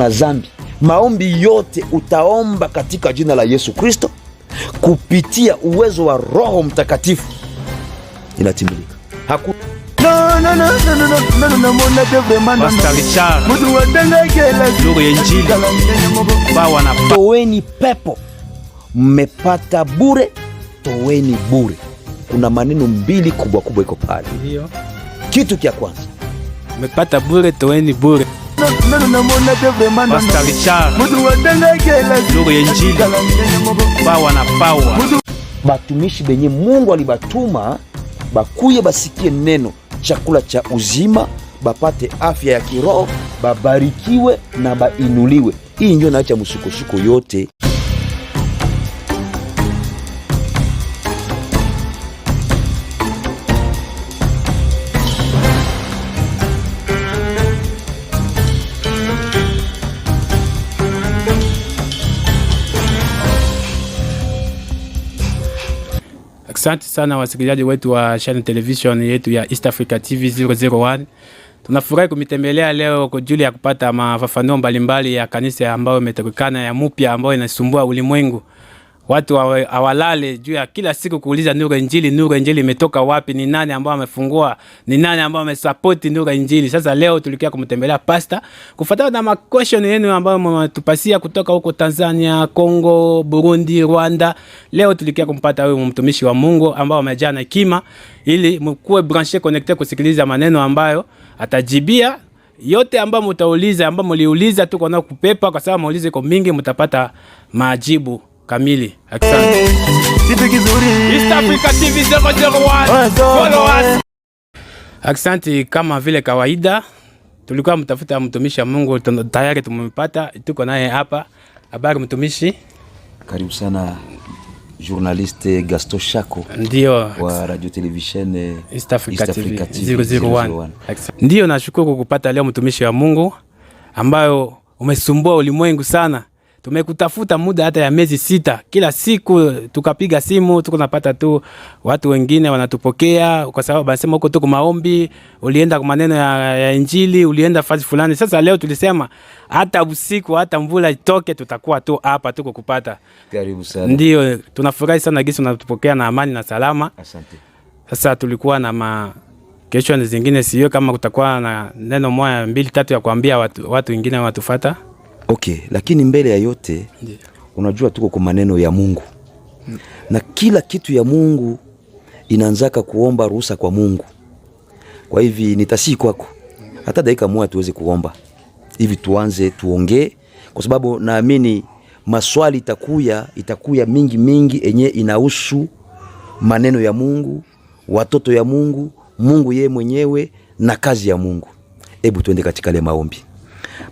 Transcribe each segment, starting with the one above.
na dhambi. Maombi yote utaomba katika jina la Yesu Kristo kupitia uwezo wa Roho Mtakatifu inatimilika. Toweni pepo, mmepata bure, toweni bure. Kuna maneno mbili kubwa kubwa iko pale. Kitu kia kwanza, mmepata bure, toweni bure. Batumishi benye Mungu alibatuma bakuye basikie neno, chakula cha uzima, bapate afya ya kiroho, babarikiwe na bainuliwe. Hii ndio naacha msukosuko yote. Asante sana wasikilizaji wetu wa channel television yetu ya East Africa TV 001. Tunafurahi kumitembelea leo kwa ajili ya kupata mafafanuo mbalimbali ya kanisa ambayo imetokana ya mpya ambayo inasumbua ulimwengu. Watu hawalale juu ya kila siku kuuliza Nuru Injili imetoka wapi, ni nani ambao amefungua, ni nani ambao amesupport Nuru Injili. Sasa leo tulikia kumtembelea pastor kufuatana na question yenu ambayo mmetupasia kutoka huko Tanzania, Kongo, Burundi, Rwanda. Leo tulikia kumpata huyu mtumishi wa Mungu ambao amejaa na hekima ili mkuwe branché connecté kusikiliza maneno ambayo atajibia yote ambayo mtauliza, ambayo mliuliza tuko nao kupepa, kwa sababu muulize kwa mingi mtapata majibu kamili. Asante. East Africa TV 001. Follow us. Asante. Kama vile kawaida tulikuwa mtafuta mtumishi wa Mungu, tayari tumempata, tuko naye hapa. Habari mtumishi? Karibu sana journaliste Gaston Shako. Ndio. Wa radio television East Africa TV 001. Ndio, nashukuru kupata leo mtumishi wa Mungu ambayo umesumbua ulimwengu sana. Tumekutafuta muda hata ya miezi 6. Kila siku tukapiga simu, tuko napata tu watu wengine wanatupokea kwa sababu basema huko tuko maombi, ulienda kwa maneno ya Injili, ulienda fasi fulani. Sasa leo tulisema hata usiku, hata mvula itoke, tutakuwa tu hapa tuko kupata. Karibu sana. Ndio, tunafurahi sana gisi unatupokea na amani na salama. Asante. Sasa tulikuwa na question zingine, sio kama kutakuwa na neno moja 2 3 ya kuambia watu wengine watufuata. Okay, lakini mbele ya yote unajua tuko kwa maneno ya Mungu. Na kila kitu ya Mungu inaanzaka kuomba ruhusa kwa Mungu. Kwa hivi nitasii kwako hata dakika moja tuweze kuomba hivi, tuanze tuongee, kwa sababu naamini maswali itakuya mingi enye inahusu maneno ya Mungu, watoto ya Mungu, Mungu yeye mwenyewe na kazi ya Mungu. Hebu tuende katika ile maombi.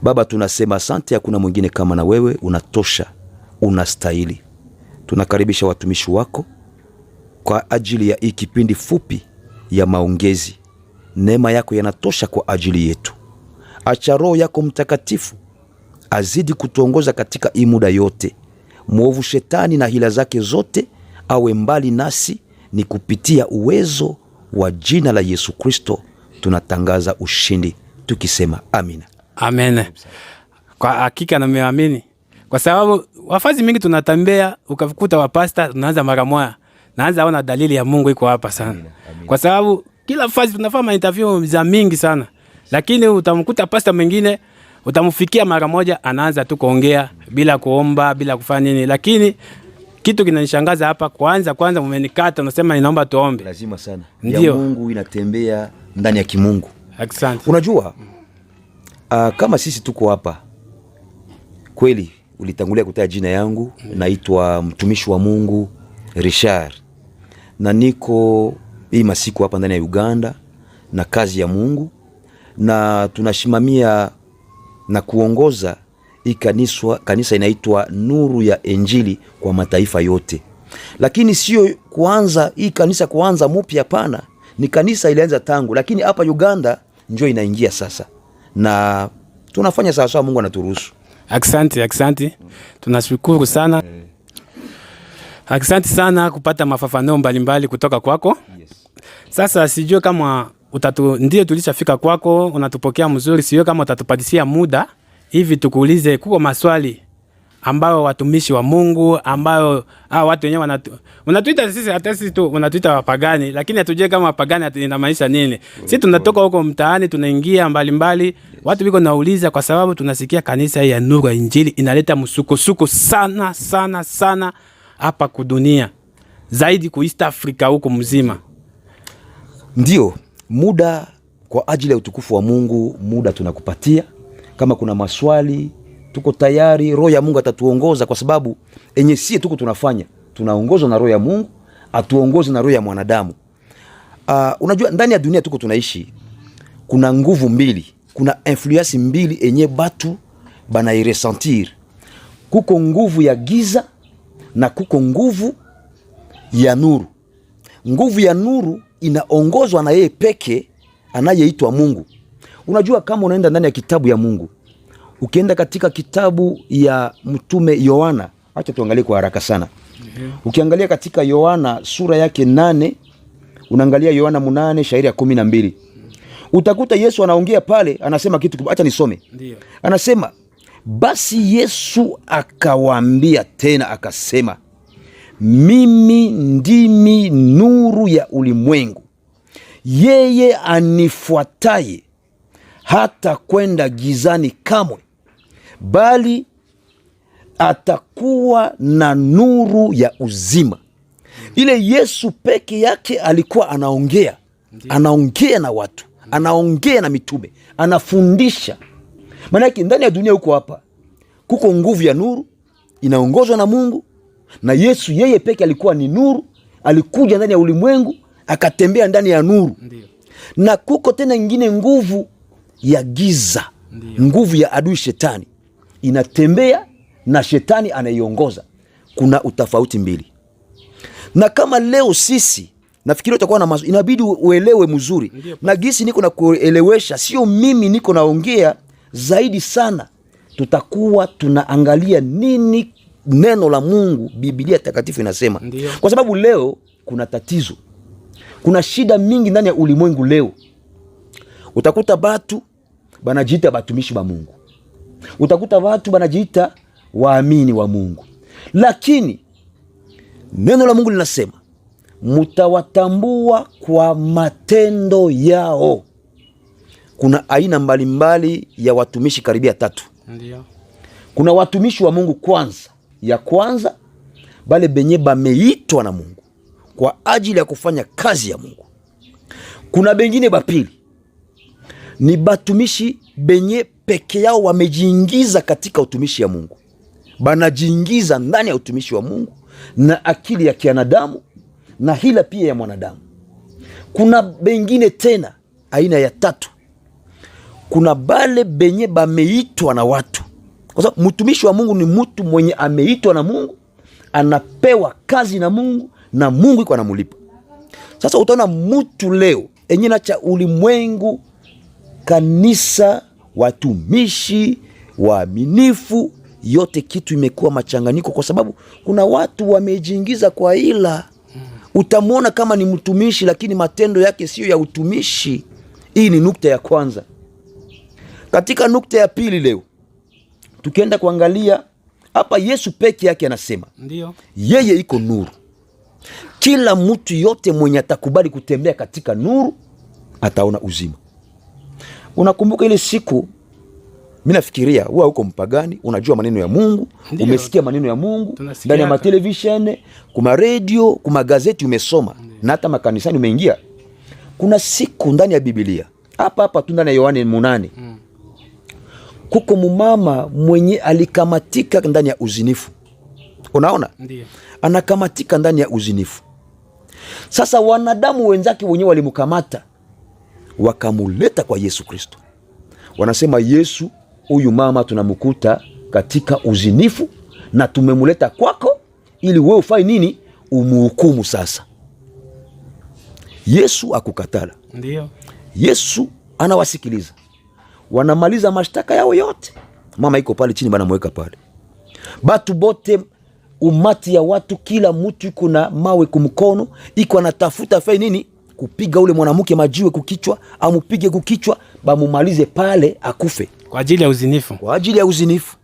Baba, tunasema asante, hakuna mwingine kama na wewe, unatosha, unastahili. Tunakaribisha watumishi wako kwa ajili ya hii kipindi fupi ya maongezi. Neema yako yanatosha kwa ajili yetu. Acha Roho yako Mtakatifu azidi kutuongoza katika hii muda yote. Mwovu shetani na hila zake zote awe mbali nasi, ni kupitia uwezo wa jina la Yesu Kristo tunatangaza ushindi tukisema amina. Amen. Kwa hakika na nimeamini. Kwa sababu wafazi mingi tunatembea, ukakuta wapasta tunaanza mara moja. Naanza ona dalili ya Mungu iko hapa sana. Amina. Kwa sababu kila fazi tunafanya interview za mingi sana. Lakini utamkuta pasta mwingine, utamfikia mara moja anaanza tu kuongea bila kuomba, bila kufanya nini. Lakini kitu kinanishangaza hapa, kwanza mmenikata unasema ninaomba tuombe. Lazima sana. Ndio. Mungu inatembea ndani ya kimungu. Asante. Unajua kama sisi tuko hapa kweli, ulitangulia kutaja jina yangu. Naitwa mtumishi wa Mungu Richard, na niko hii masiku hapa ndani ya Uganda na kazi ya Mungu, na tunashimamia na kuongoza hii kanisa inaitwa Nuru ya Injili kwa mataifa yote. Lakini sio kuanza hii kanisa kuanza mpya, pana, ni kanisa ilianza tangu, lakini hapa Uganda njoo inaingia sasa, na tunafanya sawa sawa, Mungu anaturuhusu. Asante. Tunashukuru sana. Asante sana kupata mafafanuo mbalimbali kutoka kwako. Yes. Sasa sijue kama ndio tulishafika kwako, unatupokea mzuri, sijue kama utatupatisia muda hivi tukuulize, kuko maswali ambayo watumishi wa Mungu ambayo watu wenyewe wanatuita sisi, hata sisi tu wanatuita wapagani, lakini hatujue kama wapagani inamaanisha nini. Sisi tunatoka huko mtaani tunaingia mbalimbali, watu biko nauliza kwa sababu tunasikia kanisa ya Nuru ya Injili inaleta msukosuko sana sana sana hapa kudunia, zaidi ku East Africa huko mzima. Ndio muda kwa ajili ya utukufu wa Mungu, muda tunakupatia. Kama kuna maswali tuko tayari, roho ya Mungu atatuongoza, kwa sababu enye sie tuko tunafanya, tunaongozwa na roho ya Mungu, atuongoze na roho ya mwanadamu. Unajua ndani ya dunia tuko tunaishi, kuna nguvu mbili, kuna influence mbili enye batu banairesentir. Kuko nguvu ya giza na kuko nguvu ya nuru. Nguvu ya nuru inaongozwa na yeye peke anayeitwa Mungu. Unajua kama unaenda ndani ya kitabu ya Mungu, ukienda katika kitabu ya mtume Yohana, acha tuangalie kwa haraka sana. Ukiangalia katika Yohana sura yake 8, unaangalia Yohana 8 shairi ya 12. Utakuta Yesu anaongea pale, anasema kitu, acha nisome. Ndiyo. Anasema, basi Yesu akawaambia tena akasema, mimi ndimi nuru ya ulimwengu. Yeye anifuataye hata kwenda gizani kamwe, bali atakuwa na nuru ya uzima. Ile Yesu peke yake alikuwa anaongea. Anaongea na watu, anaongea na mitume, anafundisha. Maana yake ndani ya dunia huko hapa kuko nguvu ya nuru inaongozwa na Mungu, na Yesu yeye peke alikuwa ni nuru, alikuja ndani ya ulimwengu akatembea ndani ya nuru. Ndiyo. Na kuko tena ingine nguvu ya giza. Ndiyo. Nguvu ya adui shetani inatembea na shetani anaiongoza. Kuna utofauti mbili. Na kama leo sisi nafikiri utakuwa na inabidi uelewe mzuri. Ndiyo. Na gisi niko na kuelewesha, sio mimi niko naongea zaidi sana. Tutakuwa tunaangalia nini neno la Mungu, Biblia takatifu inasema. Ndiyo. Kwa sababu leo kuna tatizo, kuna shida mingi ndani ya ulimwengu leo. Utakuta batu banajiita batumishi ba Mungu, utakuta watu banajiita waamini wa Mungu, lakini neno la Mungu linasema mutawatambua kwa matendo yao. Kuna aina mbalimbali ya watumishi karibia 3. Ndiyo. Kuna watumishi wa Mungu ya kwanza bale benye bameitwa na Mungu kwa ajili ya kufanya kazi ya Mungu. Kuna bengine bapili ni batumishi benye peke yao wamejiingiza katika utumishi ya Mungu, banajiingiza ndani ya utumishi wa Mungu na akili ya kianadamu na hila pia ya mwanadamu. Kuna bengine tena aina ya 3, kuna bale benye bameitwa na watu. Kwa sababu mtumishi wa Mungu ni mtu mwenye ameitwa na Mungu, anapewa kazi na Mungu na Mungu iko anamulipa. Sasa utaona mtu leo enyina cha ulimwengu, kanisa, watumishi, waaminifu, yote kitu imekuwa machanganyiko, kwa sababu kuna watu wamejiingiza kwa ila. Utamwona kama ni mtumishi lakini matendo yake sio ya utumishi. Hii ni nukta ya kwanza. Katika nukta ya pili leo tukienda kuangalia hapa, Yesu peke yake anasema, ndiyo, yeye iko nuru. Kila mtu yote mwenye atakubali kutembea katika nuru ataona uzima. Unakumbuka ile siku, mimi nafikiria wewe uko mpagani, unajua maneno ya Mungu. Ndiyo. Umesikia maneno ya Mungu ndani ya matelevisheni, kuma radio, kuma gazeti umesoma. Ndiyo. Na hata makanisani umeingia. Kuna siku ndani ya Biblia hapa tu ndani ya Yohana 8, kuko mumama mwenye alikamatika ndani ya uzinifu. Unaona? Ndiyo. Anakamatika ndani ya uzinifu. Sasa wanadamu wenzake wenyewe walimkamata, wakamuleta kwa Yesu Kristo. Wanasema, Yesu, huyu mama tunamkuta katika uzinifu na tumemuleta kwako ili wewe ufanye nini? Umuhukumu sasa. Yesu akukatala. Ndiyo. Yesu anawasikiliza. Wanamaliza mashtaka yao yote. Mama iko pale chini, banamweka pale. Batu bote, umati ya watu, kila mtu iko na mawe kumkono, iko anatafuta fai nini? Kupiga ule mwanamke majiwe kukichwa, amupige kukichwa, bamumalize pale akufe. Kwa ajili ya uzinifu. Kwa ajili ya uzinifu.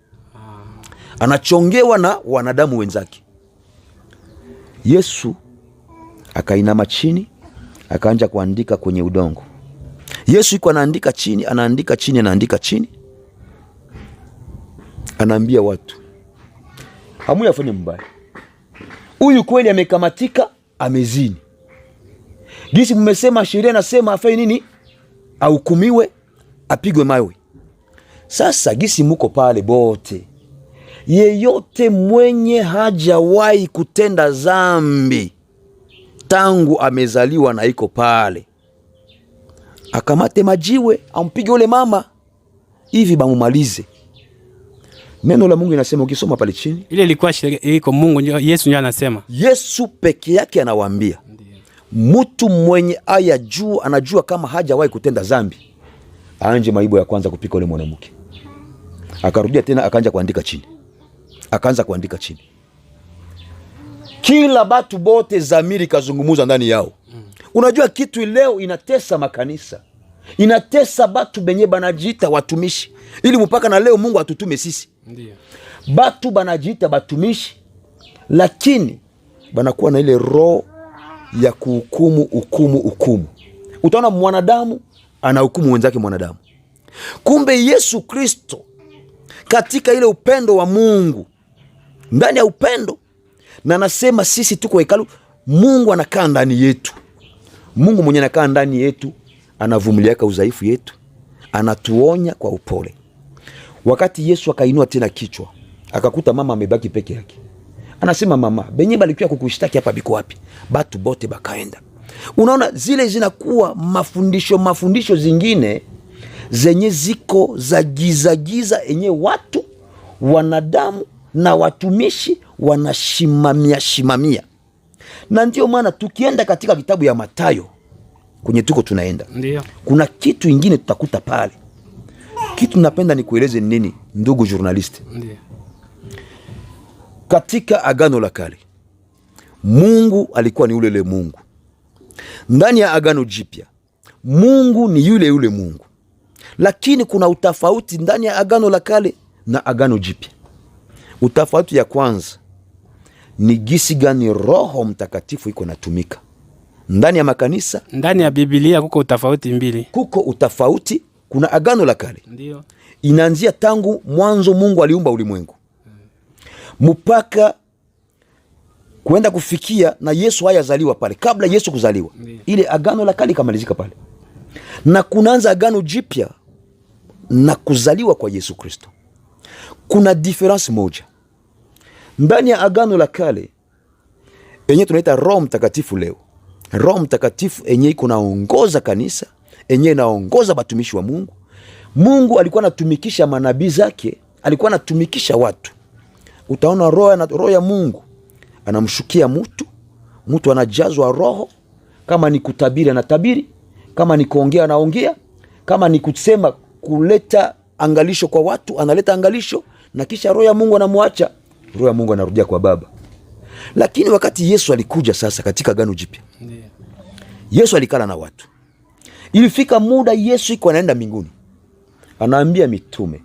Anachongewa na wanadamu wenzake. Yesu akainama chini, akaanza kuandika kwenye udongo. Yesu yuko anaandika chini, anaandika chini, anaandika chini. Anaambia watu, hamuya afanye mbaya. Huyu kweli amekamatika, amezini. Gisi mmesema sheria nasema afanye nini? Ahukumiwe, apigwe mawe. Sasa gisi muko pale bote, yeyote mwenye hajawahi kutenda zambi tangu amezaliwa na iko pale, akamate majiwe ampige ule mama hivi bamumalize. Neno la Mungu inasema, ukisoma pale chini, ile ilikuwa sheria iko Mungu, Yesu ndiye anasema. Yesu peke yake anawaambia, mtu mwenye aya juu anajua kama hajawahi kutenda zambi, anje maibo ya kwanza kupika ule mwanamke. Akarudia tena akaanza kuandika chini. Akaanza kuandika chini. Kila batu bote zamiri kazungumuza ndani yao. Unajua kitu leo inatesa makanisa, inatesa batu benye banajiita watumishi, ili mpaka na leo Mungu atutume sisi. Ndiyo. Batu banajiita batumishi, lakini banakuwa na ile roho ya kuhukumu. Utaona mwanadamu anahukumu wenzake mwanadamu. Kumbe Yesu Kristo katika ile upendo wa Mungu, ndani ya upendo, na anasema sisi tuko hekalu, Mungu anakaa ndani yetu. Mungu mwenye anakaa ndani yetu anavumiliaka udhaifu yetu, anatuonya kwa upole. Wakati Yesu akainua tena kichwa, akakuta mama amebaki peke yake. Anasema, mama, benye balikuwa kukushtaki hapa biko wapi? Batu bote bakaenda. Unaona zile zinakuwa mafundisho zingine zenye ziko za giza enye watu wanadamu na watumishi wanashimamia. Na ndio maana tukienda katika kitabu ya Mathayo kwenye tuko tunaenda, ndiyo, kuna kitu ingine tutakuta pale. Kitu napenda ni kueleze nini, ndugu journalist. Ndiyo. Katika Agano la Kale Mungu alikuwa ni yule Mungu. Ndani ya Agano Jipya Mungu ni yule Mungu. Lakini kuna utafauti ndani ya Agano la Kale na Agano Jipya. Utafauti ya kwanza ni gisi gani Roho Mtakatifu iko natumika ndani ya makanisa. Ndani ya Biblia kuko utafauti mbili. Kuko utafauti, kuna Agano la Kale. Ndiyo. Inaanzia tangu mwanzo Mungu aliumba ulimwengu. Mpaka kuenda kufikia na Yesu hayazaliwa pale. Kabla Yesu kuzaliwa, ile Agano la Kale kamalizika pale. Na kunaanza Agano Jipya na kuzaliwa kwa Yesu Kristo. Kuna difference moja. Ndani ya Agano la Kale enye tunaita Roho Mtakatifu leo. Roho Mtakatifu enye iko naongoza kanisa, enye naongoza batumishi wa Mungu. Mungu alikuwa anatumikisha manabii zake, alikuwa anatumikisha watu. Utaona roho ya Mungu anamshukia mtu anajazwa roho. Kama ni kutabiri anatabiri, kama ni kuongea anaongea, kama ni kusema kuleta angalisho kwa watu analeta angalisho, na kisha roho ya Mungu anamwacha, roho ya Mungu anarudia kwa Baba. Lakini wakati Yesu alikuja sasa katika Agano Jipya, Yesu alikala na watu. Ilifika muda Yesu iko anaenda mbinguni, anaambia mitume,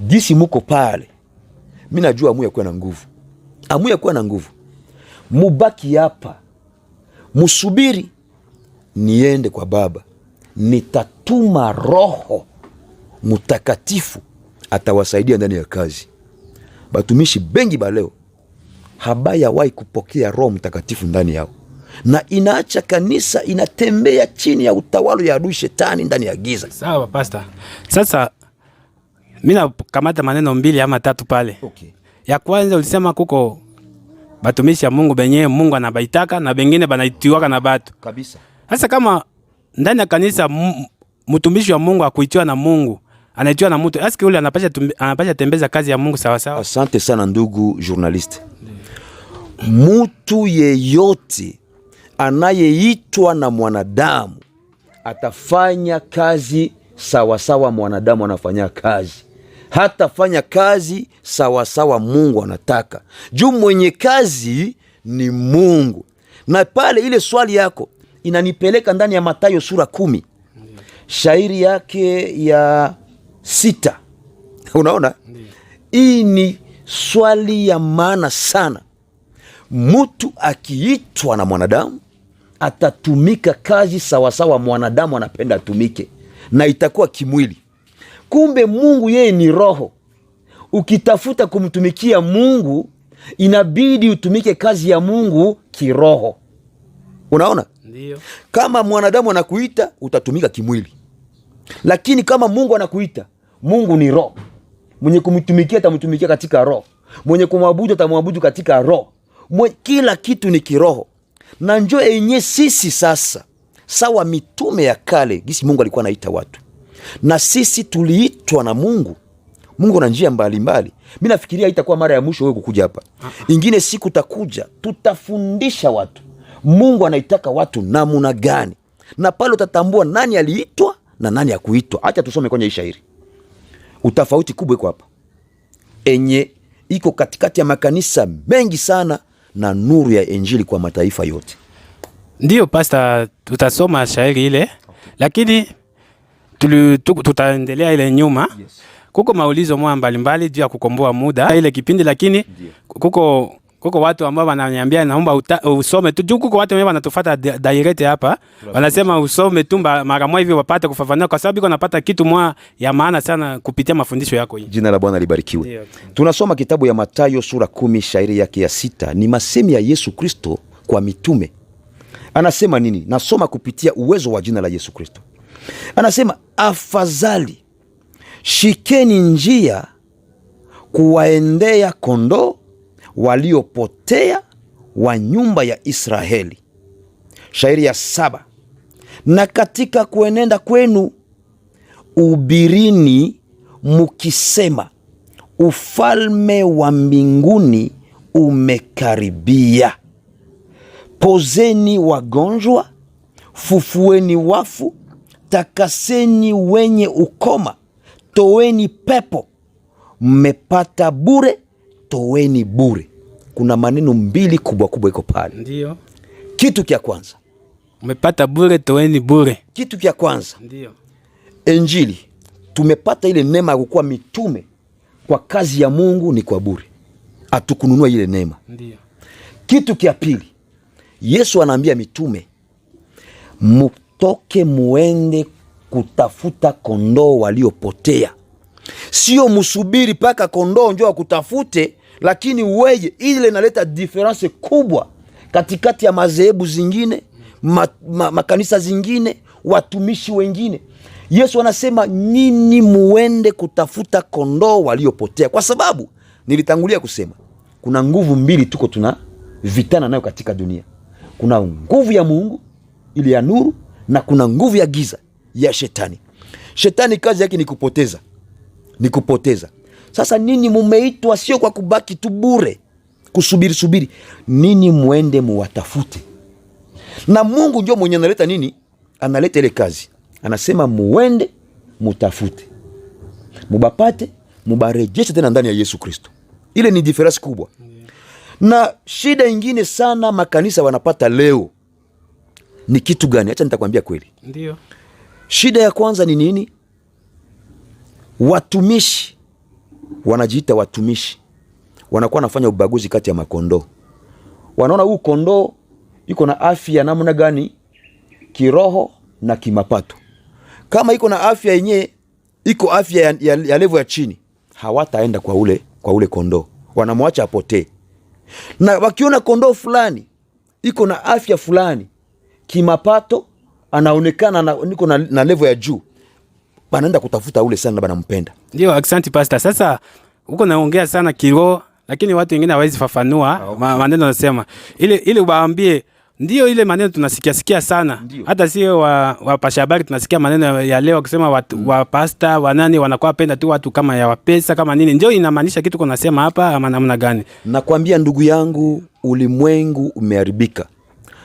gisi muko pale, mimi najua amuya kuwa na nguvu, mubaki hapa, musubiri niende kwa Baba, nitatuma Roho Mtakatifu atawasaidia ndani ya kazi. Batumishi bengi baleo habayawahi kupokea Roho Mtakatifu ndani yao, na inaacha kanisa inatembea chini ya utawala ya adui shetani ndani ya giza. Sawa pastor. Sasa mimi nakamata maneno mbili ama tatu pale. Okay. Ya kwanza ulisema kuko batumishi ya Mungu benye Mungu anabaitaka na bengine banaitiwaka na batu. Kabisa. Sasa kama ndani ya kanisa mtumishi wa Mungu akuitiwa na Mungu, anaitiwa na mtu, aski ule anapasha tembeza kazi ya Mungu sawa sawa? Asante sana ndugu journalist. Mtu yeyote anayeitwa na mwanadamu atafanya kazi sawa sawa mwanadamu anafanya kazi. Hatafanya kazi sawa sawa Mungu anataka. Juu mwenye kazi ni Mungu. Na pale ile swali yako inanipeleka ndani ya Mathayo sura 10. Shairi yake ya 6. Unaona? Hii ni swali ya maana sana. Mtu akiitwa na mwanadamu atatumika kazi sawasawa mwanadamu anapenda atumike, na itakuwa kimwili. Kumbe Mungu yeye ni roho. Ukitafuta kumtumikia Mungu inabidi utumike kazi ya Mungu kiroho. Unaona? Ndiyo. Kama mwanadamu anakuita utatumika kimwili, lakini kama Mungu anakuita, Mungu ni roho. Mwenye kumtumikia atamtumikia katika roho, mwenye kumwabudu atamwabudu katika roho. Kila kitu ni kiroho. Na njoo yenye sisi sasa sawa mitume ya kale gisi Mungu alikuwa anaita watu, na sisi tuliitwa na Mungu. Mungu na njia mbalimbali. Mimi nafikiria itakuwa mara ya mwisho wewe kukuja hapa. Ingine siku takuja, tutafundisha watu Mungu anaitaka watu namna gani, na pale utatambua nani aliitwa na nani hakuitwa. Acha tusome kwenye shairi. Utafauti kubwa iko hapa enye iko katikati ya makanisa mengi sana na nuru ya Injili kwa mataifa yote. Ndiyo Pastor, tutasoma shairi ile, lakini tutaendelea ile nyuma. Yes. Kuko maulizo mwa mbalimbali juu ya kukomboa muda ile kipindi, lakini kuko watu ambao wananiambia naomba usome tu. Juu kuko watu ambao wanatufuata direct hapa, wanasema usome tu mara moja hivi wapate kufafanua, kwa sababu iko napata kitu mwa ya maana sana kupitia mafundisho yako hii. Jina la Bwana libarikiwe. Tunasoma kitabu ya Mathayo sura 10 shairi yake ya 6. Ni masemi ya Yesu Kristo kwa mitume. Anasema nini? Nasoma kupitia uwezo wa jina la Yesu Kristo. Anasema, afadhali shikeni njia kuwaendea kondoo waliopotea wa nyumba ya Israeli. Shairi ya 7. Na katika kuenenda kwenu ubirini mukisema, ufalme wa mbinguni umekaribia. Pozeni wagonjwa, fufueni wafu, takaseni wenye ukoma, toweni pepo, mmepata bure, toweni bure. Kuna maneno mbili kubwa kubwa iko pale. Ndiyo. Kitu kia kwanza, mmepata bure, toweni bure. Kitu kia kwanza. Ndiyo. Injili, tumepata ile neema ya kukuwa mitume kwa kazi ya Mungu ni kwa bure. Hatukununua ile neema. Ndiyo. Kitu kia pili, Yesu anaambia mitume, mutoke muende kutafuta kondoo waliopotea. Sio musubiri paka kondoo njoo kutafute, lakini weye. Ile inaleta difference kubwa katikati ya madhehebu zingine, makanisa zingine, watumishi wengine. Yesu anasema nini muende kutafuta kondoo waliopotea, kwa sababu nilitangulia kusema kuna nguvu mbili tuko tuna vitana nayo katika dunia. Kuna nguvu ya Mungu ile ya nuru, na kuna nguvu ya giza ya shetani. Shetani kazi yake ni kupoteza, ni kupoteza. Sasa nini mumeitwa, sio kwa kubaki tu bure kusubiri. Nini muende muwatafute. Na Mungu ndio mwenye analeta nini? Analeta ile kazi. Anasema muende mutafute, mubapate, mubarejeshe tena ndani ya Yesu Kristo. Ile ni difference kubwa. Na shida ingine sana makanisa wanapata leo ni kitu gani? Acha nitakwambia kweli. Ndiyo. Shida ya kwanza ni nini? Watumishi wanajiita watumishi, wanakuwa nafanya ubaguzi kati ya makondoo. Wanaona huu kondoo iko na afya namna gani kiroho na kimapato. Kama iko na afya yenyewe, iko afya ya level ya chini, hawataenda kwa ule kondoo, wanamwacha apotee. Na wakiona kondoo fulani iko na afya fulani kimapato, anaonekana niko na level ya juu, wanaenda kutafuta ule sana, wanampenda. Ndio, asante Pastor. Sasa uko naongea sana kiroho, lakini watu wengine hawezi fafanua maneno nasema. Ile waambie ndio ile maneno tunasikia sana. Ndiyo. Hata sio wapasha habari tunasikia maneno ya leo kusema watu wa pastor wanani wanakuwa penda tu watu kama ya wapesa kama nini. Ndio inamaanisha kitu kuna sema hapa ama namna gani? Nakwambia ndugu yangu, ulimwengu umeharibika.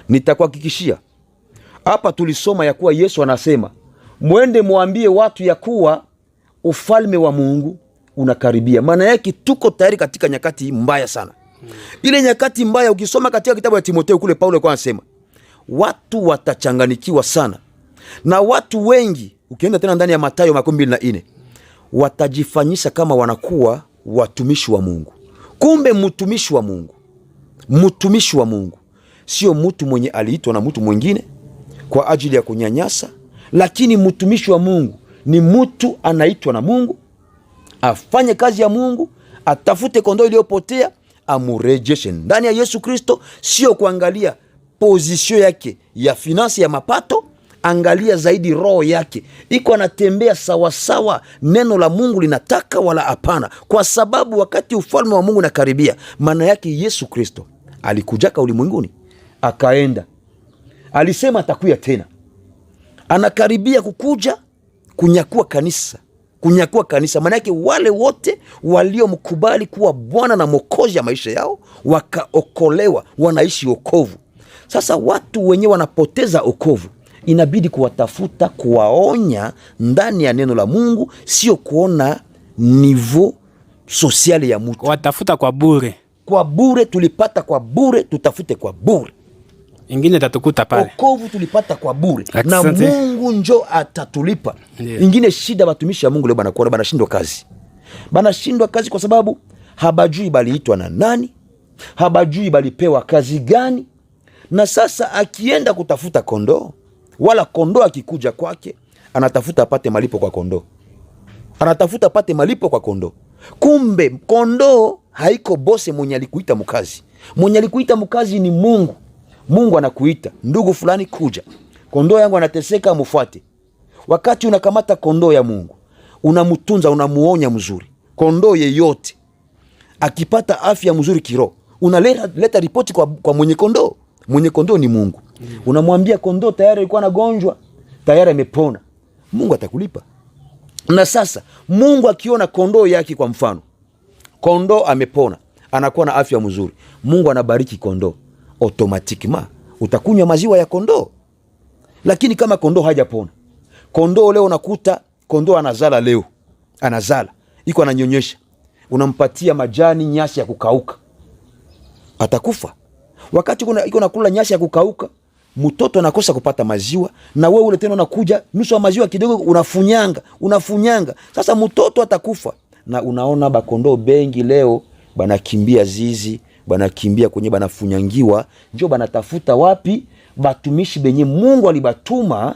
Nitakuhakikishia. Hapa tulisoma ya kuwa Yesu anasema, mwende muambie watu ya kuwa ufalme wa Mungu unakaribia. Maana yake tuko tayari katika nyakati mbaya sana. Ile nyakati mbaya ukisoma katika kitabu ya Timotheo kule, Paulo alikuwa anasema watu watachanganikiwa sana. Na watu wengi, ukienda tena ndani ya Mathayo 24, watajifanyisha kama wanakuwa watumishi wa Mungu. Kumbe mtumishi wa Mungu sio mtu mwenye aliitwa na mtu mwingine kwa ajili ya kunyanyasa, lakini mtumishi wa Mungu ni mtu anaitwa na Mungu, afanye kazi ya Mungu, atafute kondoo iliyopotea, amurejeshe ndani ya Yesu Kristo. Sio kuangalia pozisio yake ya finansi ya mapato, angalia zaidi roho yake, iko anatembea sawasawa neno la Mungu linataka wala hapana. Kwa sababu wakati ufalme wa Mungu unakaribia, maana yake Yesu Kristo alikujaka ulimwenguni, akaenda, alisema atakuja tena, anakaribia kukuja kunyakua kanisa. Maana yake wale wote waliomkubali kuwa Bwana na Mwokozi ya maisha yao wakaokolewa, wanaishi wokovu. Sasa watu wenyewe wanapoteza wokovu, inabidi kuwatafuta, kuwaonya ndani ya neno la Mungu, sio kuona nivo sosiali ya mtu. Watafuta kwa bure. Kwa bure tulipata, kwa bure tutafute kwa bure. Ingine tatukuta pale. Wokovu tulipata kwa bure. Na Mungu njo atatulipa. Yeah. Ingine shida watumishi ya Mungu leo banashindwa kazi. Banashindwa kazi kwa sababu habajui baliitwa na nani, habajui balipewa kazi gani. Na sasa akienda kutafuta kondoo, wala kondoo akikuja kwake, anatafuta apate malipo kwa kondoo. Anatafuta apate malipo kwa kondoo. Kumbe kondoo haiko bose mwenye alikuita mkazi. Mwenye alikuita mkazi ni Mungu. Mungu anakuita, ndugu fulani kuja, kondoo yangu anateseka, mufuate. Wakati unakamata kondoo ya Mungu, unamutunza, unamuonya mzuri. Kondoo yeyote akipata afya mzuri kiroho, unaleta ripoti kwa mwenye kondoo. Mwenye kondoo ni Mungu. Unamwambia kondoo tayari alikuwa anagonjwa, tayari amepona. Mungu atakulipa. Na sasa Mungu akiona kondoo yake, kwa mfano kondoo amepona, anakuwa na afya mzuri, Mungu anabariki kondoo, automatikima utakunywa maziwa ya kondoo. Lakini kama kondoo hajapona, kondoo leo unakuta kondoo anazala, leo anazala, iko ananyonyesha, unampatia majani, nyasi ya kukauka, atakufa. Wakati iko nakula nyasi ya kukauka, mtoto anakosa kupata maziwa, na wewe ule tena unakuja nusu wa maziwa kidogo unafunyanga. Sasa mtoto atakufa. Na unaona bakondoo bengi leo banakimbia zizi, banakimbia kwenye banafunyangiwa, njo banatafuta wapi batumishi benye Mungu alibatuma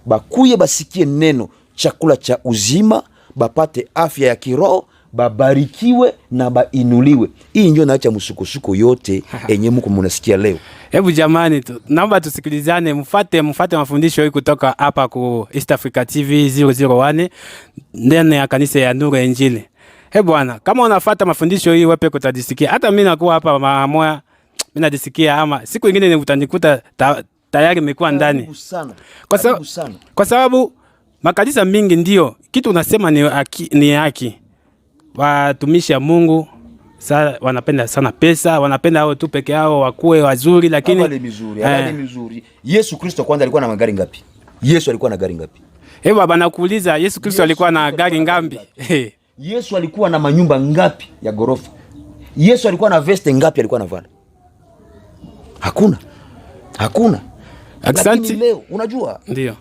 bakuye basikie neno, chakula cha uzima, bapate afya ya kiroho, babarikiwe na bainuliwe. Hii ndio naacha msukosuko yote enye mko mnasikia leo. Hebu jamani, naomba tusikilizane, mfate mafundisho hii kutoka hapa ku East Africa TV 001 ndani ya kanisa ya Nuru ya Injili. Bwana, kama unafuata mafundisho hii wewe pekee utajisikia. Hata mimi nakuwa hapa mara moja mimi najisikia, ama siku nyingine utanikuta tayari nimekuwa ndani. Kwa sababu makanisa mingi ndio kitu unasema ni haki. Watumishi ya Mungu wanapenda sana pesa, wanapenda hao tu peke yao wakuwe wazuri, lakini habari mzuri. Yesu Kristo kwanza alikuwa na magari ngapi? Yesu alikuwa na gari ngapi? Baba nakuuliza, Yesu Kristo alikuwa na gari ngapi? Yesu alikuwa na manyumba ngapi ya gorofa? Yesu alikuwa na veste ngapi alikuwa anavaa? Hakuna. Lakini leo unajua, ndio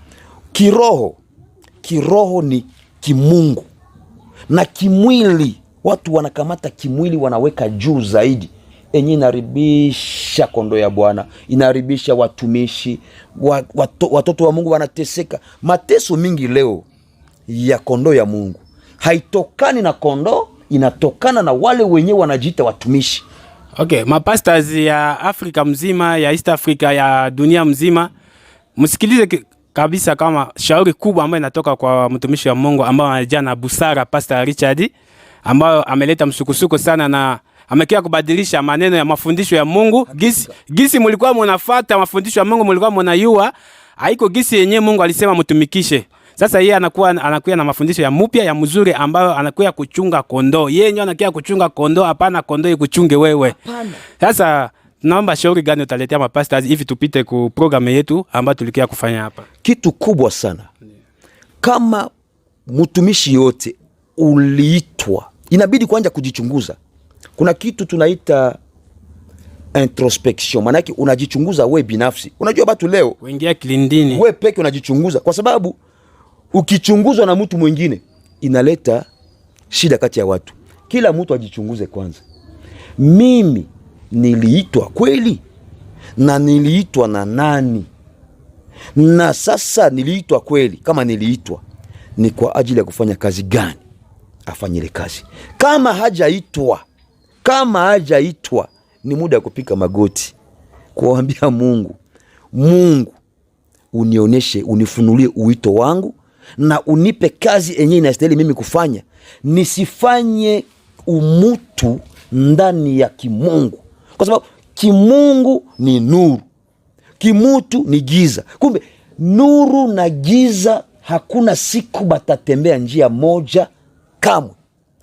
kiroho ni kimungu, na kimwili watu wanakamata kimwili wanaweka juu zaidi, enye inaribisha kondoo ya Bwana, inaribisha watumishi watoto wa Mungu wanateseka. Mateso mingi leo ya kondoo ya Mungu haitokani na kondoo, inatokana na wale wenyewe wanajiita watumishi. Okay, mapastors ya Afrika mzima, ya East Africa, ya dunia mzima, msikilize kabisa kama shauri kubwa ambayo inatoka kwa mtumishi wa Mungu ambao anajaa na busara, Pastor Richard, ambao ameleta msukusuko sana na amekia kubadilisha maneno ya mafundisho ya Mungu. Gisi mulikuwa mnafuata mafundisho ya Mungu, mulikuwa mnayua haiko gisi yenyewe Mungu alisema mtumikishe. Sasa yeye anakuwa na mafundisho ya mpya ya mzuri ambayo anakuwa kuchunga kondoo. Yeye ndio anakuwa kuchunga kondoo, hapana kondoo ikuchunge wewe. Hapana. Sasa naomba shauri gani utaletea mapastors hivi tupite ku program yetu ambayo tulikia kufanya hapa? Kitu kubwa sana. Kama mtumishi yote uliitwa, inabidi kwanza kujichunguza. Kuna kitu tunaita introspection, maana yake unajichunguza wewe binafsi. Unajua watu leo kuingia kilindini, wewe peke unajichunguza, kwa sababu ukichunguzwa na mtu mwingine inaleta shida kati ya watu. Kila mtu ajichunguze kwanza. Mimi niliitwa kweli? Na niliitwa na nani? Na sasa niliitwa kweli, kama niliitwa ni kwa ajili ya kufanya kazi gani? Afanye ile kazi. Kama hajaitwa ni muda ya kupika magoti, kuambia Mungu, Mungu unionyeshe, unifunulie uito wangu na unipe kazi yenyewe inastahili mimi kufanya. Nisifanye umutu ndani ya kimungu, kwa sababu kimungu ni nuru, kimutu ni giza. Kumbe nuru na giza hakuna siku batatembea njia moja kamwe.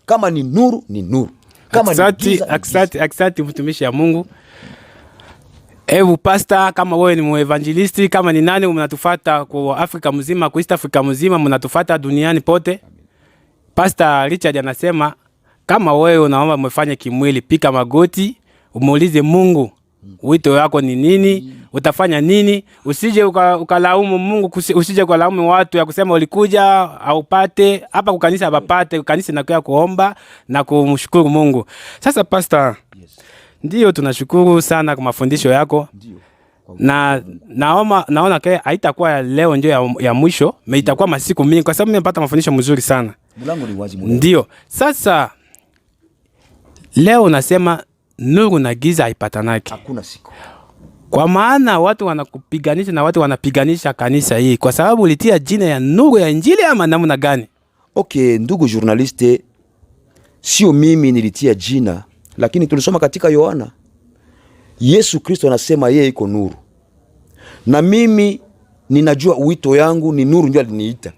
Kama ni nuru ni nuru, kama ni giza ni giza. Aksanti mtumishi ya Mungu. Ebu pastor, kama wewe ni muevangelisti, kama ni nani mnatufuata kwa Afrika mzima, kwa East Africa mzima, mnatufuata duniani pote. Pastor Richard anasema kama wewe unaomba mfanye kimwili, pika magoti, umuulize Mungu wito wako ni nini, utafanya nini. Usije ukalaumu Mungu, usije ukalaumu watu ya kusema ulikuja aupate hapa kukanisa bapate. Kanisa inakuwa kuomba na kumshukuru Mungu. Sasa pastor, ndio tunashukuru sana kwa mafundisho yako. Na naona haitakuwa leo ndio ya mwisho, itakuwa masiku mingi kwa sababu nimepata mafundisho mzuri sana. Mlango ni wazi. Ndio. Sasa leo nasema nuru na giza haipatanaki. Hakuna siku. Kwa maana watu wanakupiganisha na watu wanapiganisha kanisa hii kwa sababu ulitia jina ya nuru ya Injili ama namna gani? Okay, ndugu journaliste, sio mimi nilitia jina, lakini tulisoma katika Yohana. Yesu Kristo anasema yeye iko nuru. Na mimi ninajua uito yangu ni nuru, ndio aliniita.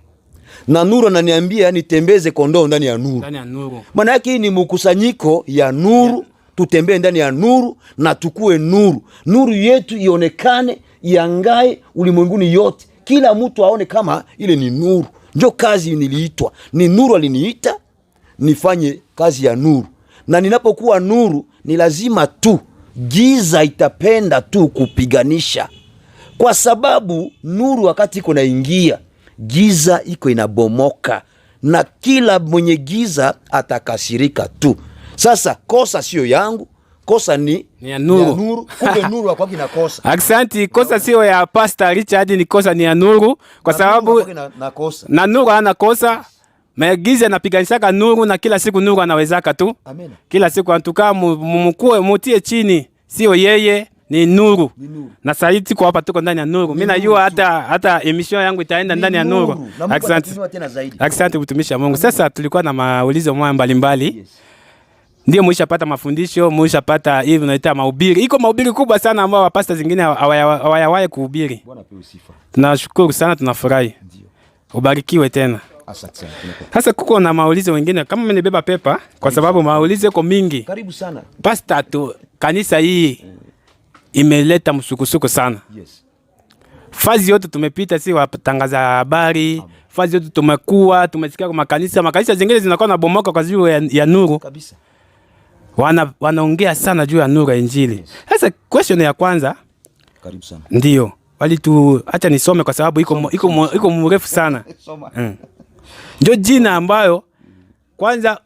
Na nuru ananiambia nitembeze kondoo ndani ya nuru. Ndani ya nuru. Maana yake hii ni mkusanyiko ya nuru, tutembee ndani ya nuru na tukue nuru. Nuru yetu ionekane, iangae ulimwenguni yote. Kila mtu aone kama ile ni nuru. Ndio kazi niliitwa. Ni nuru aliniita nifanye kazi ya nuru. Na ninapokuwa nuru ni lazima tu giza itapenda tu kupiganisha. Kwa sababu nuru wakati iko naingia, giza iko inabomoka na kila mwenye giza atakasirika tu. Sasa kosa sio yangu, kosa ni ya nuru. Kumbe nuru hapo kina kosa. Aksanti, kosa sio ya Pastor Richard, ni kosa ni ya nuru kwa sababu na nuru hana kosa. Giza napiganisha nuru na kila siku nuru anawezaka tu. Amen. Kila siku antuka mkue mutie chini, sio yeye ni nuru. Na saiti kwa hapa tuko ndani ya nuru. Mimi najua hata emission yangu itaenda ndani ya nuru. Asante mtumishi wa Mungu. Sasa tulikuwa na maulizo mbalimbali. Yes. Ndio mshapata mafundisho, mshapata hivi unaita mahubiri. Iko mahubiri kubwa sana ambao wapasta zingine hawayawahi kuhubiri. Bwana pewe sifa. Tunashukuru sana, tunafurahi. Ndio. Ubarikiwe tena. Asante. Sasa kuko na maulizo wengine kama mmenibeba pepa kwa sababu maulizo yako mingi. Karibu sana. Pasta tu kanisa hii imeleta msukusuko sana. Yes. Fazi yote tumepita, si watangaza habari. Fazi yote tumesikia kwa makanisa zingine zinakuwa na bomoka kwa juu ya nuru. Kabisa. Wanaongea sana juu ya nuru ya Injili. Sasa question ya kwanza. Karibu sana. Ndio. Acha nisome kwa sababu iko mrefu sana. Ndio jina ambayo kwanza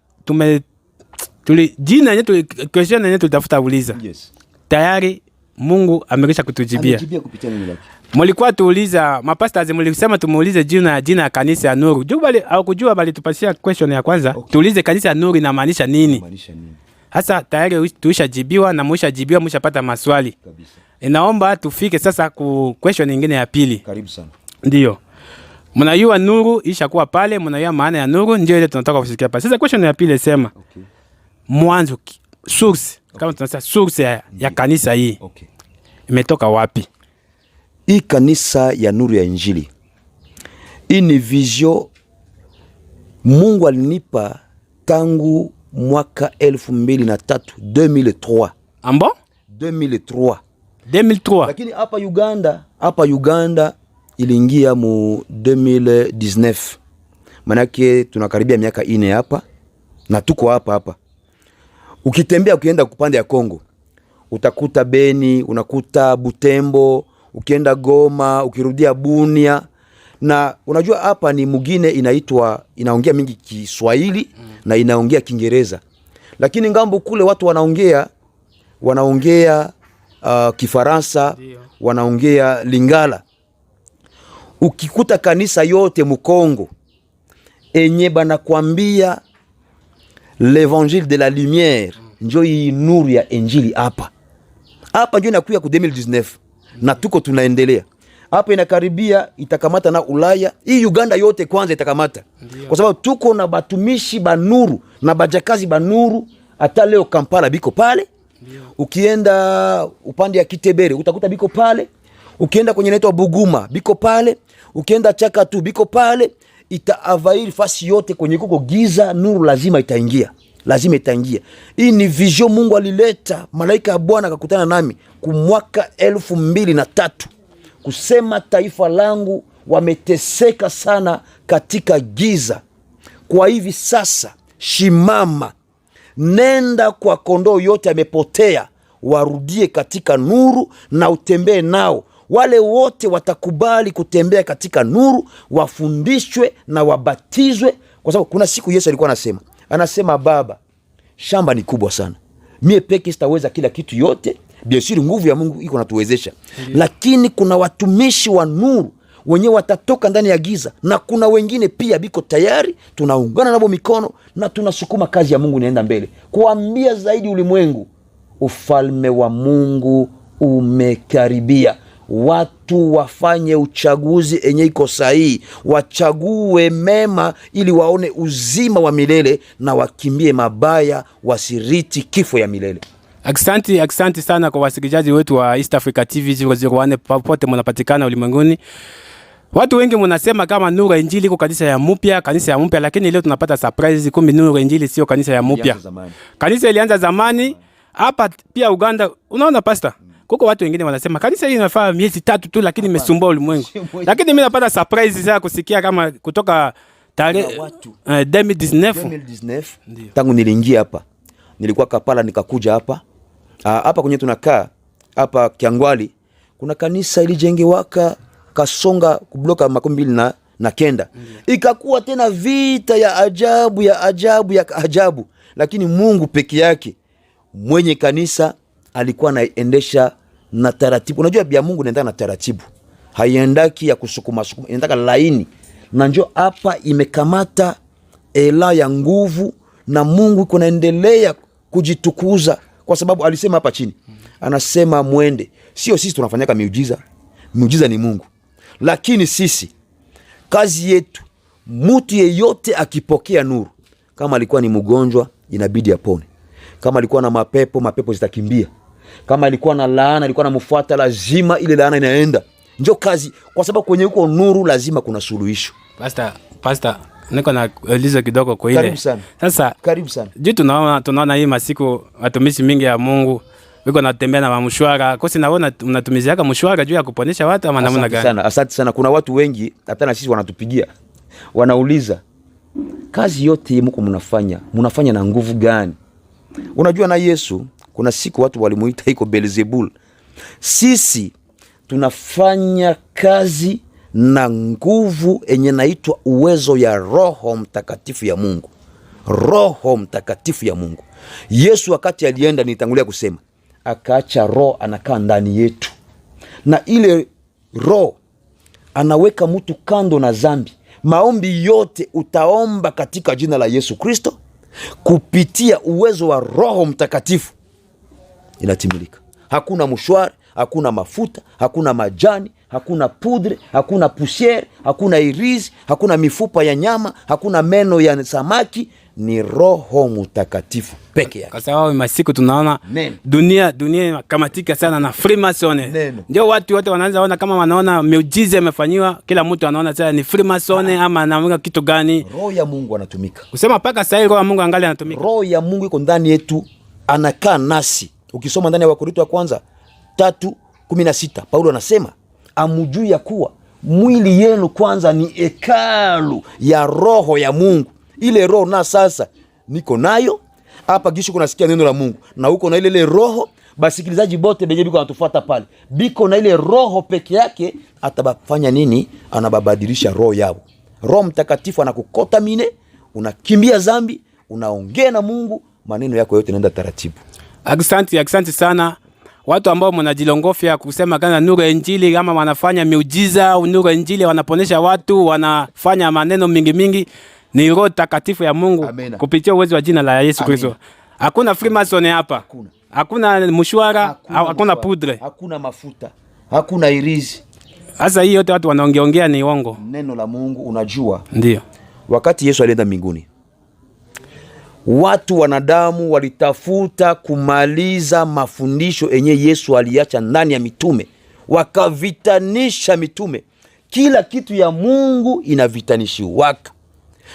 jina yetu question yetu tutafuta uliza. Yes. Tayari Mungu amekisha kutujibia. Amejibia kupitia neno lake. Mulikuwa tuuliza mapastors, mlisema tumuulize jina ya kanisa ya nuru. Au kujua bali tupatia question ya kwanza. Okay. Tuulize kanisa ya nuru inamaanisha nini? Sasa tayari tuishajibiwa na mwishajibiwa, mshapata maswali. Kabisa. Inaomba tufike sasa ku question nyingine ya pili. Karibu sana. Ndio. Mnajua nuru ishakuwa pale, mnajua maana ya nuru, ndio ile tunataka kufikia pale. Sasa question ya pili sema. Okay. Mwanzo source, okay. Kama tunasema source ya kanisa hii. Okay. Imetoka wapi? Hii kanisa ya nuru ya Injili. Hii ni vision Mungu alinipa tangu mwaka 2003, 2003. Ambo? 2003. Lakini hapa Uganda iliingia mu 2019. Manake tunakaribia miaka 4 hapa na tuko hapa. Ukitembea ukienda kupande ya Kongo, utakuta Beni, unakuta Butembo, ukienda Goma, ukirudia Bunia. Na unajua hapa ni mwingine inaongea mingi Kiswahili na inaongea Kiingereza. Lakini ngambo kule watu wanaongea Kifaransa, wanaongea Lingala. Ukikuta kanisa yote Mkongo enye banakwambia l'évangile de la lumière, njo hii nuru ya injili hapa. Hapa njo inakuya ku 2019 na tuko tunaendelea. Hapa inakaribia itakamata na Ulaya. Hii Uganda yote kwanza itakamata. Kwa sababu tuko na batumishi banuru na bajakazi banuru. Hata leo Kampala biko pale. Ukienda upande ya Kitebere utakuta biko pale. Ukienda kwenye naitwa Buguma biko pale. Ukienda Chakatu biko pale. Itaavairi fasi yote kwenye kuko giza, nuru lazima itaingia. Lazima itaingia. Hii ni vision Mungu alileta. Malaika ya Bwana akakutana nami kumwaka 2003. Kusema taifa langu wameteseka sana katika giza. Kwa hivi sasa shimama, nenda kwa kondoo yote amepotea, warudie katika nuru na utembee nao. Wale wote watakubali kutembea katika nuru, wafundishwe na wabatizwe. Kwa sababu kuna siku Yesu alikuwa anasema Baba, shamba ni kubwa sana, mie peke sitaweza kila kitu yote. Biashara nguvu ya Mungu iko natuwezesha. Lakini kuna watumishi wa nuru wenyewe watatoka ndani ya giza, na kuna wengine pia biko tayari, tunaungana nabo mikono na tunasukuma kazi ya Mungu inaenda mbele. Kuambia zaidi ulimwengu, ufalme wa Mungu umekaribia. Watu wafanye uchaguzi enye iko sahihi, wachague mema ili waone uzima wa milele na wakimbie mabaya, wasiriti kifo ya milele. Aksanti sana kwa wasikilizaji wetu wa East Africa TV 001 popote mnapatikana ulimwenguni. Watu wengi mnasema kama nuru ya injili iko kanisa ya mpya, lakini leo tunapata surprise, kumbe nuru ya injili sio kanisa ya mpya. Kanisa ilianza zamani. Hapa pia Uganda, unaona pastor? Kuko watu wengine wanasema kanisa hili inafaa miezi 3 tu lakini imesumbua ulimwengu. Lakini mimi napata surprise sasa kusikia kama kutoka tarehe 2019 tangu niliingia hapa. Nilikuwa Kampala nikakuja hapa. Hapa kwenye tunakaa hapa Kiangwali kuna kanisa ilijengewaka Kasonga kubloka 29. Ikakuwa tena vita ya ajabu. Lakini Mungu peke yake mwenye kanisa alikuwa anaendesha na taratibu. Unajua bia Mungu inaenda na taratibu, haiendaki ya kusukuma, inaendaka laini. Na njoo hapa imekamata ela ya nguvu, na Mungu iko naendelea kujitukuza. Kwa sababu alisema hapa chini, anasema mwende. Sio sisi tunafanyaka miujiza, miujiza ni Mungu. Lakini sisi kazi yetu, mtu yeyote akipokea nuru, kama alikuwa ni mgonjwa inabidi apone, kama alikuwa na mapepo zitakimbia, kama alikuwa na laana alikuwa anamfuata, lazima ile laana inaenda. Njoo kazi, kwa sababu kwenye uko nuru lazima kuna suluhisho. Pastor niko na ulizo kidogo kwa ile. Karibu sana. Juu tunaona hii masiku watumishi mingi ya Mungu wiko natembea na mshwara. Kosi naona mnatumiziaka mshwara juu ya kuponesha watu ama namna gani? Asante sana. Kuna watu wengi hata na sisi wanatupigia. Wanauliza, kazi yote mko mnafanya na nguvu gani? Unajua na Yesu kuna siku watu walimuita iko Beelzebul. Sisi tunafanya kazi na nguvu enye naitwa uwezo ya Roho Mtakatifu ya Mungu. Roho Mtakatifu ya Mungu. Yesu wakati alienda, nitangulia kusema, akaacha Roho anakaa ndani yetu. Na ile Roho anaweka mtu kando na zambi. Maombi yote utaomba katika jina la Yesu Kristo, kupitia uwezo wa Roho Mtakatifu inatimilika. Hakuna mshwari, hakuna mafuta, hakuna majani, hakuna pudre, hakuna pusiere, hakuna irizi, hakuna mifupa ya nyama, hakuna meno ya samaki. Ni Roho Mtakatifu peke yake. Kwa sababu masiku tunaona dunia kamatika sana na Freemason. Ndio watu wote wanaanza ona kama wanaona miujiza imefanywa, kila mtu anaona sasa ni Freemason ama anaamua kitu gani. Roho ya Mungu anatumika. Kusema paka sasa Roho ya Mungu angali anatumika. Roho ya Mungu iko ndani yetu, anakaa nasi. Ukisoma ndani ya Wakorintho wa kwanza 3:16 Paulo anasema, amujui ya kuwa mwili yenu kwanza ni hekalu ya Roho ya Mungu. Ile Roho na sasa niko nayo hapa, gisho kunasikia neno la Mungu na huko na ile Roho basikilizaji bote benye biko wanatufuata pale, biko na ile roho peke yake, atabafanya nini? Anababadilisha roho yao. Roho Mtakatifu anakukota mine, unakimbia zambi, unaongea na Mungu, maneno yako yote yanaenda taratibu. Asante sana. Watu ambao mnajilongofia kusema kana nuru ya Injili kama wanafanya miujiza, nuru ya Injili wanaponesha watu, wanafanya maneno mingi, ni Roho Takatifu ya Mungu. Amena. Kupitia uwezo wa jina la Yesu Kristo. Hakuna Freemason hapa. Hakuna mshwara, hakuna pudre, hakuna mafuta, hakuna irizi. Sasa hii yote watu wanaongeongea ni uongo. Neno la Mungu unajua. Ndio. Wakati Yesu alienda mbinguni, watu wanadamu walitafuta kumaliza mafundisho enye Yesu aliacha ndani ya mitume. Wakavitanisha mitume. Kila kitu ya Mungu inavitanishiwa.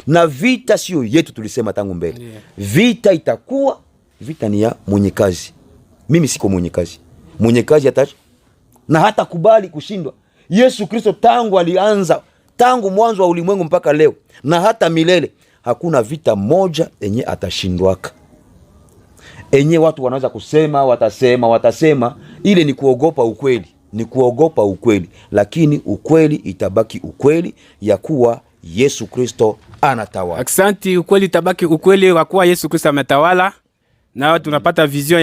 Na vita sio yetu, tulisema tangu mbele. Yeah. Vita itakuwa, vita ni ya mwenye kazi. Mimi siko mwenye kazi. Mwenye kazi na hata kubali kushindwa. Yesu Kristo tangu alianza, tangu mwanzo wa ulimwengu mpaka leo, na hata milele, hakuna vita moja enye atashindwaka. Enye watu wanaweza kusema, watasema, ile ni kuogopa ukweli. Ni kuogopa ukweli. Lakini ukweli itabaki ukweli ya kuwa Yesu Kristo anatawala. Asante, ukweli itabaki ukweli wa kuwa Yesu Kristo ametawala. Na tunapata vision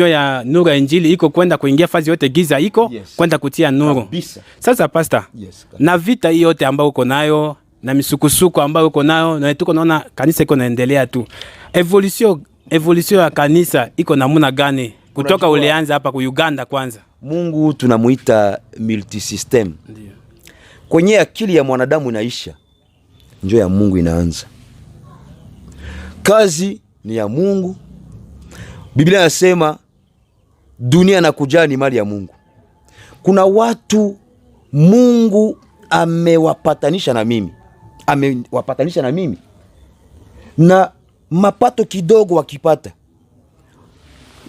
ya nuru ya Injili iko kwenda kuingia fazi yote giza iko. Yes. Kwenda kutia nuru. Kabisa. Sasa pastor, yes, na vita hii yote ambayo uko nayo na misukusuko ambayo uko nayo, na tuko naona kanisa iko naendelea tu. Evolution ya kanisa iko namna gani kutoka ulianza hapa ku Uganda kwanza? Mungu tunamuita multisystem. Ndio. Kwenye akili ya mwanadamu inaisha, njoo ya Mungu inaanza. Kazi ni ya Mungu. Biblia inasema dunia na kujaa ni mali ya Mungu. Kuna watu Mungu amewapatanisha na mimi. Na mapato kidogo wakipata,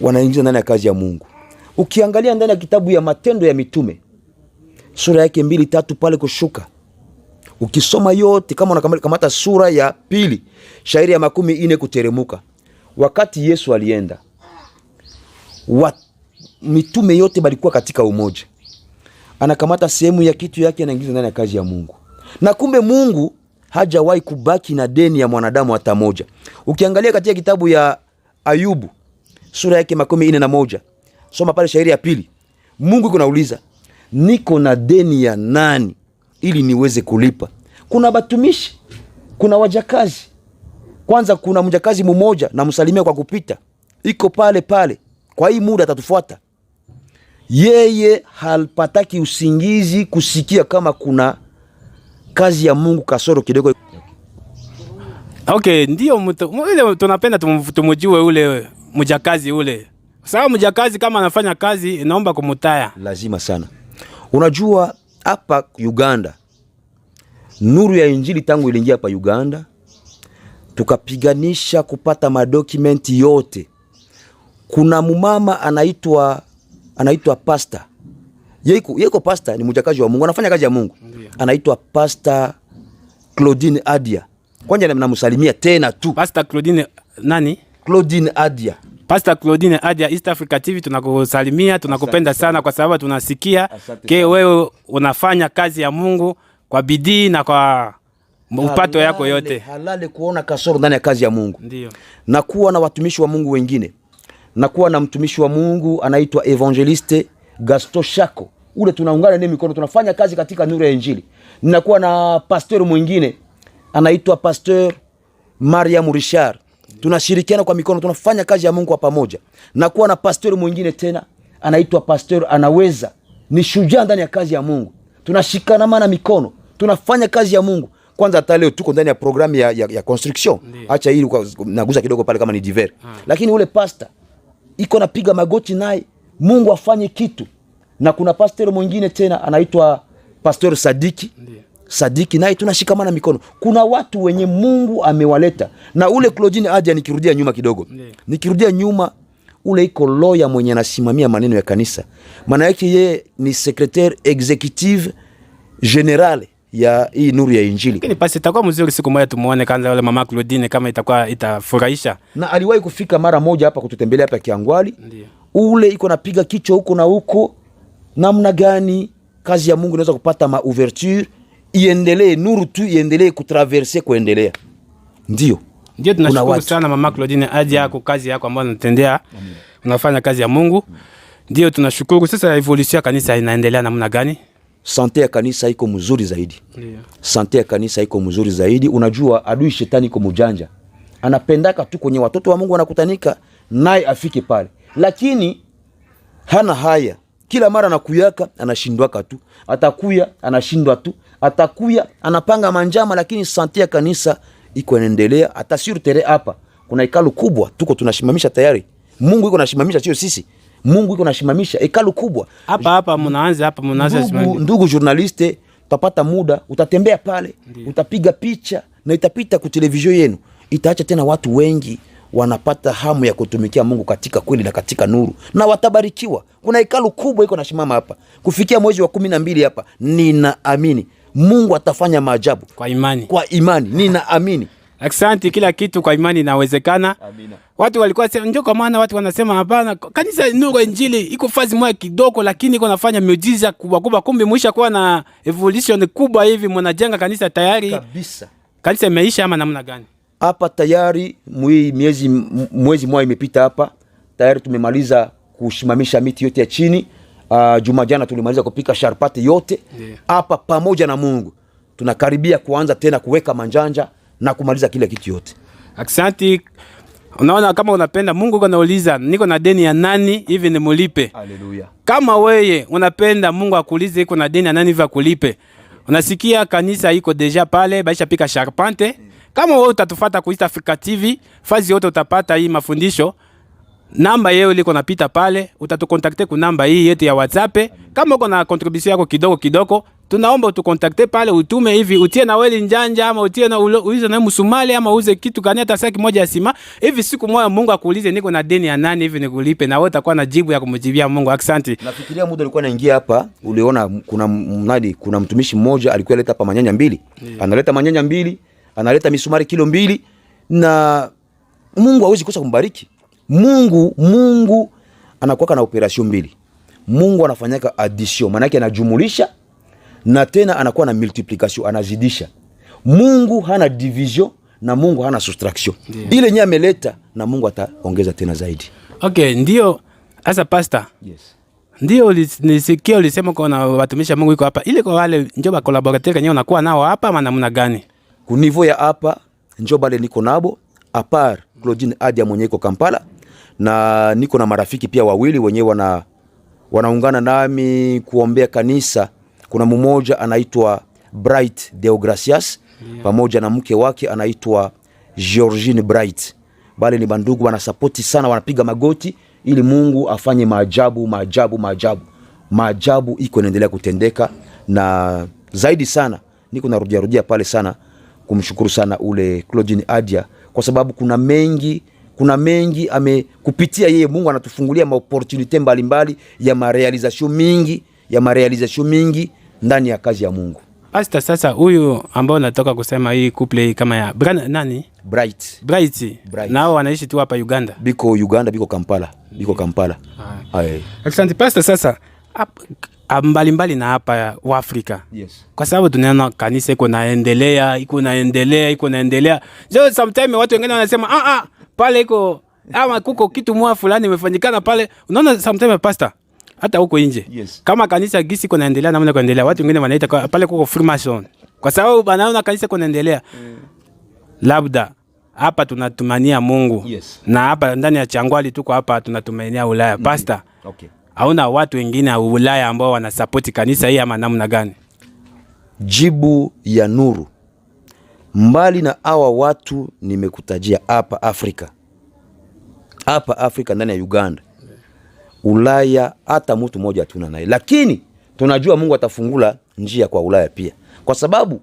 wanaingiza ndani ya kazi ya Mungu. Ukiangalia ndani ya kitabu ya Matendo ya Mitume, sura yake 2-3 pale kushuka, ukisoma yote, kama unakamata sura ya 2, shairi ya 14 kuteremuka, wakati Yesu alienda, mitume yote balikuwa katika umoja. Anakamata sehemu ya kitu yake, anaingiza ndani ya kazi ya Mungu. Na kumbe Mungu hajawahi kubaki na deni ya mwanadamu hata moja. Ukiangalia katika kitabu ya Ayubu, sura yake 41, soma pale shairi ya 2, Mungu yuko nauliza, niko na deni ya nani ili niweze kulipa? Kuna batumishi, kuna wajakazi. Kwanza kuna mjakazi mmoja na msalimia kwa kupita, iko pale, kwa hii muda atatufuata. Yeye halpataki usingizi kusikia kama kuna kazi ya Mungu kasoro kidogo. Okay, ndio ile tunapenda tumujue ule mjakazi ule. Sawa, mjakazi kama anafanya kazi inaomba kumutaya. Lazima sana. Unajua hapa Uganda, nuru ya Injili tangu iliingia hapa Uganda, tukapiganisha kupata madokumenti yote. Kuna mumama anaitwa pastor. Yeko pastor ni mjakazi wa Mungu, anafanya kazi ya Mungu. Anaitwa Pastor Claudine Adia. Kwanza namsalimia tena tu. Pastor Claudine nani? Claudine Adia. Pastor Claudine Adia, East Africa TV, tunakusalimia, tunakupenda sana kwa sababu tunasikia wewe unafanya kazi ya Mungu kwa bidii na kwa upato yako yote. Halale kuona kasoro ndani ya kazi ya Mungu. Ndio. Na kuwa na watumishi wa Mungu wengine. Na kuwa na mtumishi wa Mungu anaitwa Evangeliste Gaston Shako. Ule tunaungana naye mikono, tunafanya kazi katika nuru ya Injili. Ninakuwa na pastor mwingine anaitwa Pastor Mariam Richard. Tunashirikiana kwa mikono, tunafanya kazi ya Mungu kwa pamoja. Na kuwa na pastor mwingine tena anaitwa Pastor Anaweza. Ni shujaa ndani ya kazi ya Mungu. Tunashikana mana mikono, tunafanya kazi ya Mungu. Kwanza hata leo tuko ndani ya programu ya construction. Acha hili naguza kidogo pale kama ni divers. Lakini ule pastor iko napiga magoti naye Mungu afanye kitu. Na kuna pastor mwingine tena anaitwa Pastor Sadiki. Sadiki naye tunashikamana mikono. Kuna watu wenye Mungu amewaleta. Na ule Claudine Adia, nikirudia nyuma kidogo. Nikirudia nyuma, ule iko lawyer mwenye anasimamia maneno ya kanisa. Maana yake yeye ni secrétaire executive general ya hii nuru ya Injili. Lakini pasi itakuwa mzuri siku moja tumuone kwanza wale mama Claudine kama itakuwa itafurahisha. Na aliwahi kufika mara moja hapa kututembelea hapa Kiangwali. Ndiyo. ule iko napiga kichwa huko na huko, namna gani kazi ya Mungu inaweza kupata ouverture, iendelee, nuru tu iendelee kutraverser, kuendelea. Ndio tunashukuru sana Mama Claudine Adia kwa kazi yako ambayo unatendea. Unafanya kazi ya Mungu. Ndio tunashukuru. Sasa evolution ya kanisa inaendelea namna gani? Sante ya kanisa iko mzuri zaidi. Sante ya kanisa iko mzuri zaidi. Unajua adui shetani iko mjanja. Anapendaka tu kwenye watoto wa Mungu wanakutanika naye afike pale. Lakini hana haya. Kila mara anakuyaka anashindwaka tu. Atakuya anashindwa tu. Atakuya anapanga manjama, lakini sante ya kanisa iko inaendelea. Hata sur terrain hapa kuna hekalu kubwa tuko tunashimamisha tayari. Mungu iko nashimamisha, sio sisi. Mungu iko nashimamisha hekalu kubwa. Hapa mnaanza ndugu journaliste, utapata muda, utatembea pale, utapiga picha na itapita ku television yenu. Itaacha tena watu wengi wanapata hamu ya kutumikia Mungu katika kweli na katika nuru, na watabarikiwa. Kuna hekalu kubwa iko nashimama hapa. Kufikia mwezi wa 12 hapa, ninaamini Mungu atafanya maajabu. Kwa imani. Kwa imani, ninaamini. Asante, kila kitu kwa imani inawezekana. Amina. Watu walikuwa sema njoo, kwa maana watu wanasema hapana, kanisa Nuru Injili iko fazi moja kidogo, lakini iko nafanya miujiza kubwa kubwa. Kumbe mwisha kuwa na evolution kubwa hivi, mnajenga kanisa tayari. Kabisa. Kanisa imeisha ama namna gani? Hapa tayari mwezi mmoja imepita hapa. Tayari tumemaliza kushimamisha miti yote ya chini. Juma jana tulimaliza kupika sharpati yote. Hapa pamoja na Mungu. Tunakaribia kuanza tena kuweka manjanja na kumaliza kila kitu yote. Asante. Unaona kama unapenda Mungu uko nauliza niko na deni ya nani hivi nimulipe. Haleluya. Kama wewe unapenda Mungu akuulize iko na deni ya nani hivi akulipe. Unasikia kanisa iko deja pale, baisha pika charpente. Kama wewe utatufuata ku East Africa TV, fazi yote utapata hii mafundisho. Namba yeo liko napita pale, utatukontakte ku namba hii yetu ya WhatsApp. Kama uko na contribution yako kidogo, tunaomba utukontakte pale, utume hivi, utie na weli njanja ama utie na uize na musumali ama uze kitu kani hata saki moja ya sima. Hivi siku moja Mungu akuulize niko na deni ya nani hivi nikulipe, na wewe utakuwa na jibu ya kumjibia Mungu. Asante. Nafikiria muda alikuwa anaingia hapa, uliona kuna mtumishi mmoja alikuwa analeta hapa manyanya 2. Analeta manyanya 2, analeta misumari kilo 2, na Mungu hawezi kosa kumbariki. Mungu anakuwa na operation 2. Mungu anafanyaka addition, maana yake anajumulisha na tena anakuwa na multiplication, anazidisha. Mungu hana division na Mungu hana subtraction. Ile yenyewe ameleta na Mungu ataongeza tena zaidi. Okay, ndio asa pastor. Yes. Ndio nisikia ulisema kuna watumishi Mungu iko hapa. Ile kwa wale njoo ba collaborateur wenyewe unakuwa nao hapa ama namna gani? Ku niveau ya hapa njoo bale niko nabo, apart Claudine Adia mwenye iko Kampala, na niko na marafiki pia wawili wenyewe wanaungana nami kuombea kanisa. Kuna mmoja anaitwa Bright Deogracias, pamoja na mke wake anaitwa Georgine Bright. Bale ni bandugu wanasapoti sana, wanapiga magoti ili Mungu afanye maajabu iko inaendelea kutendeka. Na zaidi sana niko narudia pale sana kumshukuru sana ule Claudine Adia, kwa sababu kuna mengi amekupitia yeye. Mungu anatufungulia maopportunite mbalimbali ya marealization mingi ndani ya kazi ya Mungu. Pastor, sasa huyu ambao natoka kusema hii couple kama ya nani? Bright. Nao wanaishi tu hapa Uganda. Biko Uganda, biko Kampala. Asante Pastor, sasa mbalimbali na hapa wa Afrika. Yes. Kwa sababu tunaona kanisa iko naendelea. So sometimes watu wengine wanasema pale iko ama kuko kitu mwa fulani imefanyikana pale. Unaona sometimes pastor hata huko nje. Yes. Kama kanisa gisi iko naendelea namna kuendelea, watu wengine wanaita pale kuko Freemason. Kwa sababu banaona kanisa iko naendelea. Labda hapa tunatumania Mungu. Yes. Na hapa ndani ya Changwali tuko hapa tunatumania Ulaya. Pastor. Okay. Hauna watu wengine wa Ulaya ambao wanasupport kanisa hii ama namna gani? Jibu ya nuru. Mbali na hawa watu nimekutajia hapa Afrika ndani ya Uganda. Ulaya hata mtu mmoja hatuna naye. Lakini tunajua Mungu atafungula njia kwa Ulaya pia. Kwa sababu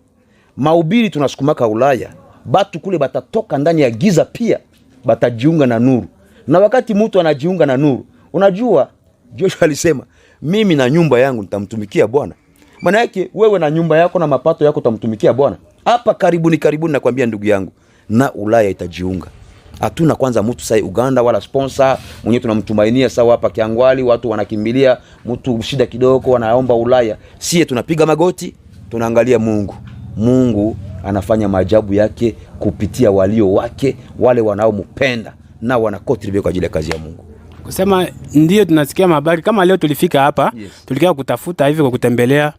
mahubiri tunasukumaka Ulaya, batu kule batatoka ndani ya giza pia batajiunga na nuru. Na wakati mtu anajiunga na nuru, unajua Joshua alisema mimi na nyumba yangu nitamtumikia Bwana. Maana yake wewe na nyumba yako na mapato yako utamtumikia Bwana. Hapa karibuni nakwambia ndugu yangu, na Ulaya itajiunga. Hatuna kwanza mtu sai Uganda wala sponsor mwenye tunamtumainia sawa hapa Kiangwali, watu wanakimbilia mtu shida kidogo wanaomba Ulaya. Sie tunapiga magoti, tunaangalia Mungu. Mungu anafanya maajabu yake kupitia walio wake, wale wanaompenda na wanakontribute kwa ajili ya kazi ya Mungu. Kusema ndio tunasikia habari kama leo tulifika hapa, tulikia kutafuta hivi kwa kutembelea.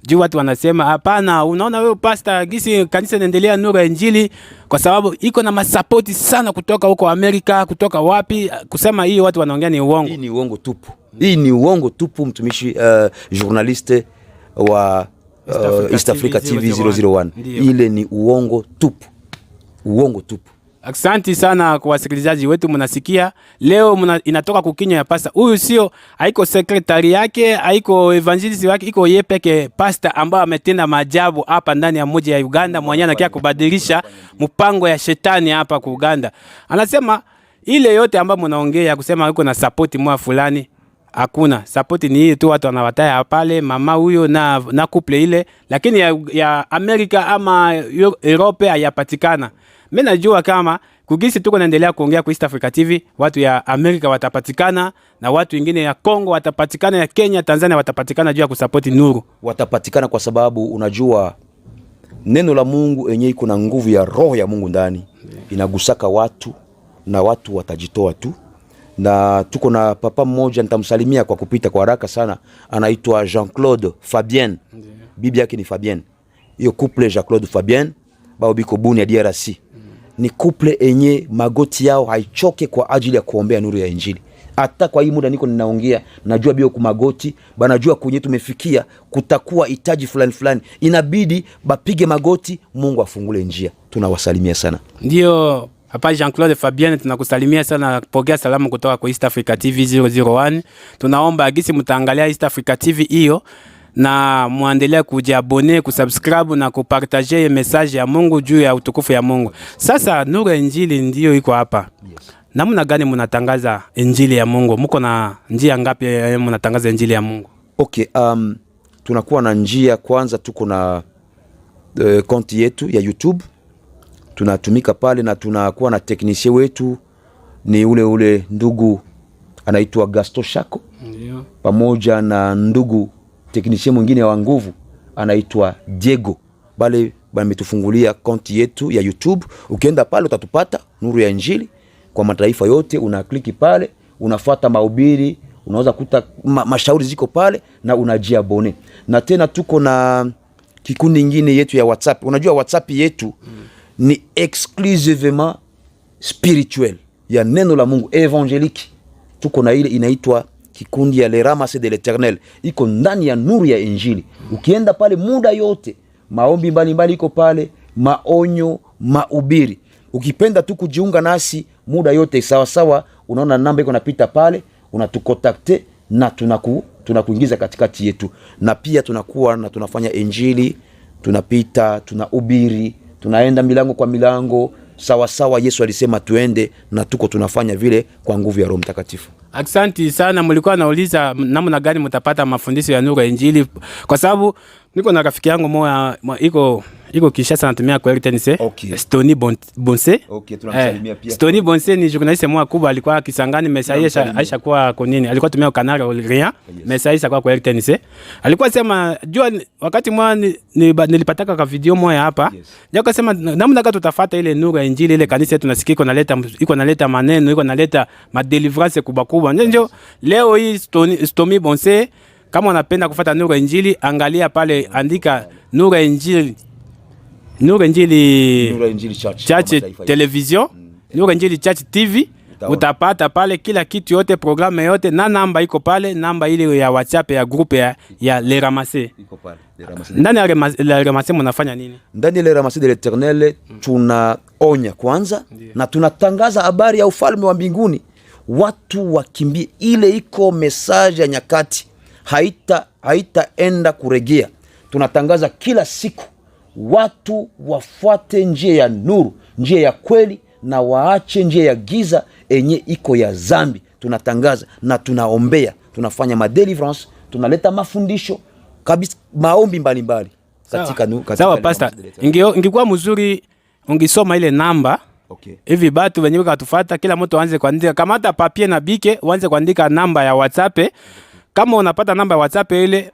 Juu watu wanasema hapana, unaona wewe pastor gisi kanisa inaendelea Nuru ya Injili kwa sababu iko na masapoti sana kutoka huko Amerika, kutoka wapi. Kusema hii watu wanaongea ni uongo. Hii ni uongo tupu. Hii ni uongo tupu, mtumishi journaliste wa East Africa TV 001. Ile ni uongo tupu. Uongo tupu. Asante sana kwa wasikilizaji wetu, mnasikia leo inatoka kukinywa ya pasta. Huyu sio haiko sekretari yake, haiko evangelist wake, iko yeye peke pasta ambaye ametenda maajabu hapa ndani ya mji ya Uganda, mwenyewe anakia kubadilisha mpango ya shetani hapa ku Uganda. Anasema ile yote ambayo mnaongea kusema yuko na support mwa fulani, hakuna support, ni hii tu watu wanawataya pale mama huyo na couple ile, lakini ya Amerika ama Europe hayapatikana. Mimi najua kama kugisi tuko naendelea kuongea kwa East Africa TV, watu ya Amerika watapatikana na watu wengine ya Kongo watapatikana, ya Kenya, Tanzania watapatikana juu ya kusupport Nuru. Watapatikana kwa sababu unajua neno la Mungu yenyewe iko na nguvu ya roho ya Mungu ndani. Inagusaka watu na watu watajitoa tu. Na tuko na papa mmoja nitamsalimia kwa kupita kwa haraka sana, anaitwa Jean-Claude Fabien. Bibi yake ni Fabien. Hiyo couple Jean-Claude Fabien bao biko Buni ya DRC. Ni couple enye magoti yao haichoke kwa ajili ya kuombea Nuru ya Injili. Hata kwa hii muda niko ninaongea, najua bio kumagoti, banajua kwenye tumefikia kutakuwa hitaji fulani, inabidi bapige magoti, Mungu afungule njia. Tunawasalimia sana. Ndio hapa Jean-Claude Fabien, tunakusalimia sana, pokea salamu kutoka kwa East Africa TV 001. Tunaomba agisi mtaangalia East Africa TV hiyo na muendelee kujiabone, kusubscribe na kupartager message ya Mungu juu ya utukufu ya Mungu. Sasa Nuru ya Injili ndio iko hapa. Namna gani mnatangaza Injili ya Mungu? Mko na njia ngapi mnatangaza Injili ya Mungu? Okay, tunakuwa na njia. Kwanza tuko na konti yetu ya YouTube. Tunatumika pale na tunakuwa na technicien wetu ni ule ndugu anaitwa Gaston Shako. Ndio. Pamoja na ndugu technicien mwingine wa nguvu anaitwa Diego. Bale bametufungulia konti yetu ya YouTube. Ukienda pale utatupata Nuru ya Injili kwa mataifa yote, unakliki pale, unafuata mahubiri, unaweza kuta mashauri ziko pale na unajiabone. Na tena tuko na kikundi kingine yetu ya WhatsApp. Unajua WhatsApp yetu ni exclusivement spirituel, ya neno la Mungu evangelique. Tuko na ile inaitwa kikundi ya Les Ramasses de l'Eternel, iko ndani ya Nuru ya Injili. Ukienda pale muda yote, maombi mbalimbali iko pale, maonyo, mahubiri. Ukipenda tu kujiunga nasi muda yote sawa, unaona namba iko napita pale, unatukontakte na tunakuingiza katikati yetu. Na pia tunakuwa na tunafanya Injili, tunapita, tunahubiri, tunaenda milango kwa milango sawa. Yesu alisema tuende, na tuko tunafanya vile kwa nguvu ya Roho Mtakatifu. Asante sana. Mlikuwa nauliza namna gani mtapata mafundisho ya Nuru ya Injili, kwa sababu niko na rafiki yangu moja iko Kinshasa, anatumia kwa RTNC. Okay. Stony Bonse. Okay, tunamsalimia pia. Stony Bonse ni journaliste moja kubwa, alikuwa Kisangani, Mesaisha Aisha kwa konini. Alikuwa tumia Canal Rien, Mesaisha kwa RTNC. Alikuwa sema jua wakati mmoja nilipataka ka video moja hapa. Ndio akasema namna gani tutafuata ile Nuru ya Injili, ile kanisa tunasikia iko naleta maneno, iko naleta ma deliverance kubwa. Ndio leo hii Stony Bonse, kama unapenda kufuata Nuru ya Injili, angalia pale, andika Nuru ya Injili Church Television, Nuru ya Injili Church TV, utapata pale kila kitu yote, programu yote, na namba iko pale, namba ile ya WhatsApp ya groupe ya Les Ramasses iko pale. Ndani ya Les Ramasses mnafanya nini? Ndani ya Les Ramasses de l'Eternel tunaonya kwanza na tunatangaza habari ya ufalme wa mbinguni. Watu wakimbie, ile iko message ya nyakati, haitaenda kuregea. Tunatangaza kila siku watu wafuate njia ya nuru, njia ya kweli, na waache njia ya giza enye iko ya zambi. Tunatangaza na tunaombea, tunafanya deliverance, tunaleta mafundisho kabisa, maombi mbalimbali katika sawa. Pastor, ingekuwa mzuri ungisoma ile namba. Okay. Hivi batu wenye wakatufuata kila mtu aanze kuandika, kama hata papier na bike uanze kuandika namba ya WhatsApp. Kama unapata namba ya WhatsApp ile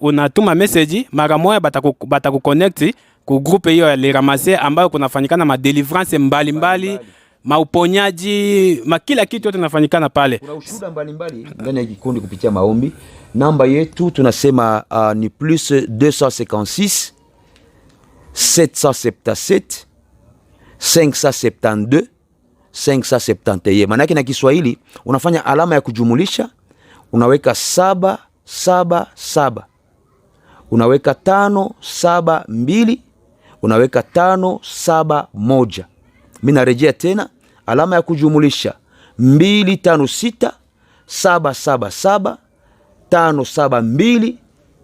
unatuma message mara moja bata connect ku group hiyo ya Les Ramassés ambayo kunafanyikana ma deliverance mbalimbali, mauponyaji, kila kitu yote kinafanyikana pale. Kuna ushuhuda mbalimbali ndani ya kikundi kupitia maombi. Namba yetu tunasema ni plus 256 777 572 571. Maana yake na Kiswahili unafanya alama ya kujumulisha, unaweka 777, unaweka 572, unaweka 571. Mimi narejea tena, alama ya kujumulisha 256 777 572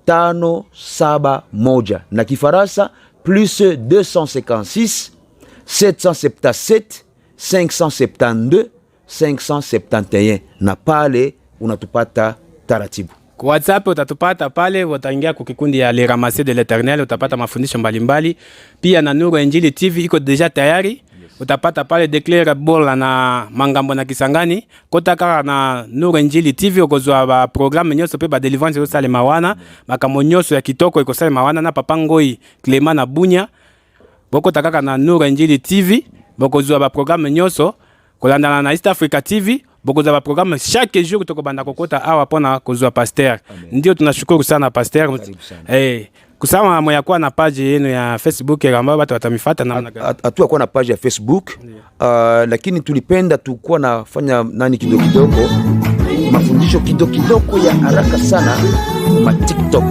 571, na Kifaransa plus 256 777 572 571, na pale unatupata taratibu. Kwa WhatsApp utatupata pale, utaingia kwa kikundi ya Les Ramassés de l'Eternel, utapata mafundisho mbalimbali. Pia na Nuru Injili TV iko deja tayari. Yes. Utapata pale Declarable na Mangambo na Kisangani. Kotaka na Nuru Injili TV ukozwa ba programme nyoso pe ba deliverance yo sale mawana, makambo nyoso ya kitoko iko sale mawana na Papa Ngoi Clement na Bunya. Boko takaka na Nuru Injili TV bokozwa ba programme nyoso kolandana na East Africa TV. Bokoza ba programme chaque jour kutoka banda kokota awa pona kozwa pasteur. Ndio tunashukuru sana pasteur. Kusama moya kwa na page yenu ya Facebook ambayo watu watamifata namna gani? Hatua kwa na page ya Facebook. Lakini tulipenda tukua nafanya nani kidogo mafundisho kidogo ya haraka sana ma TikTok.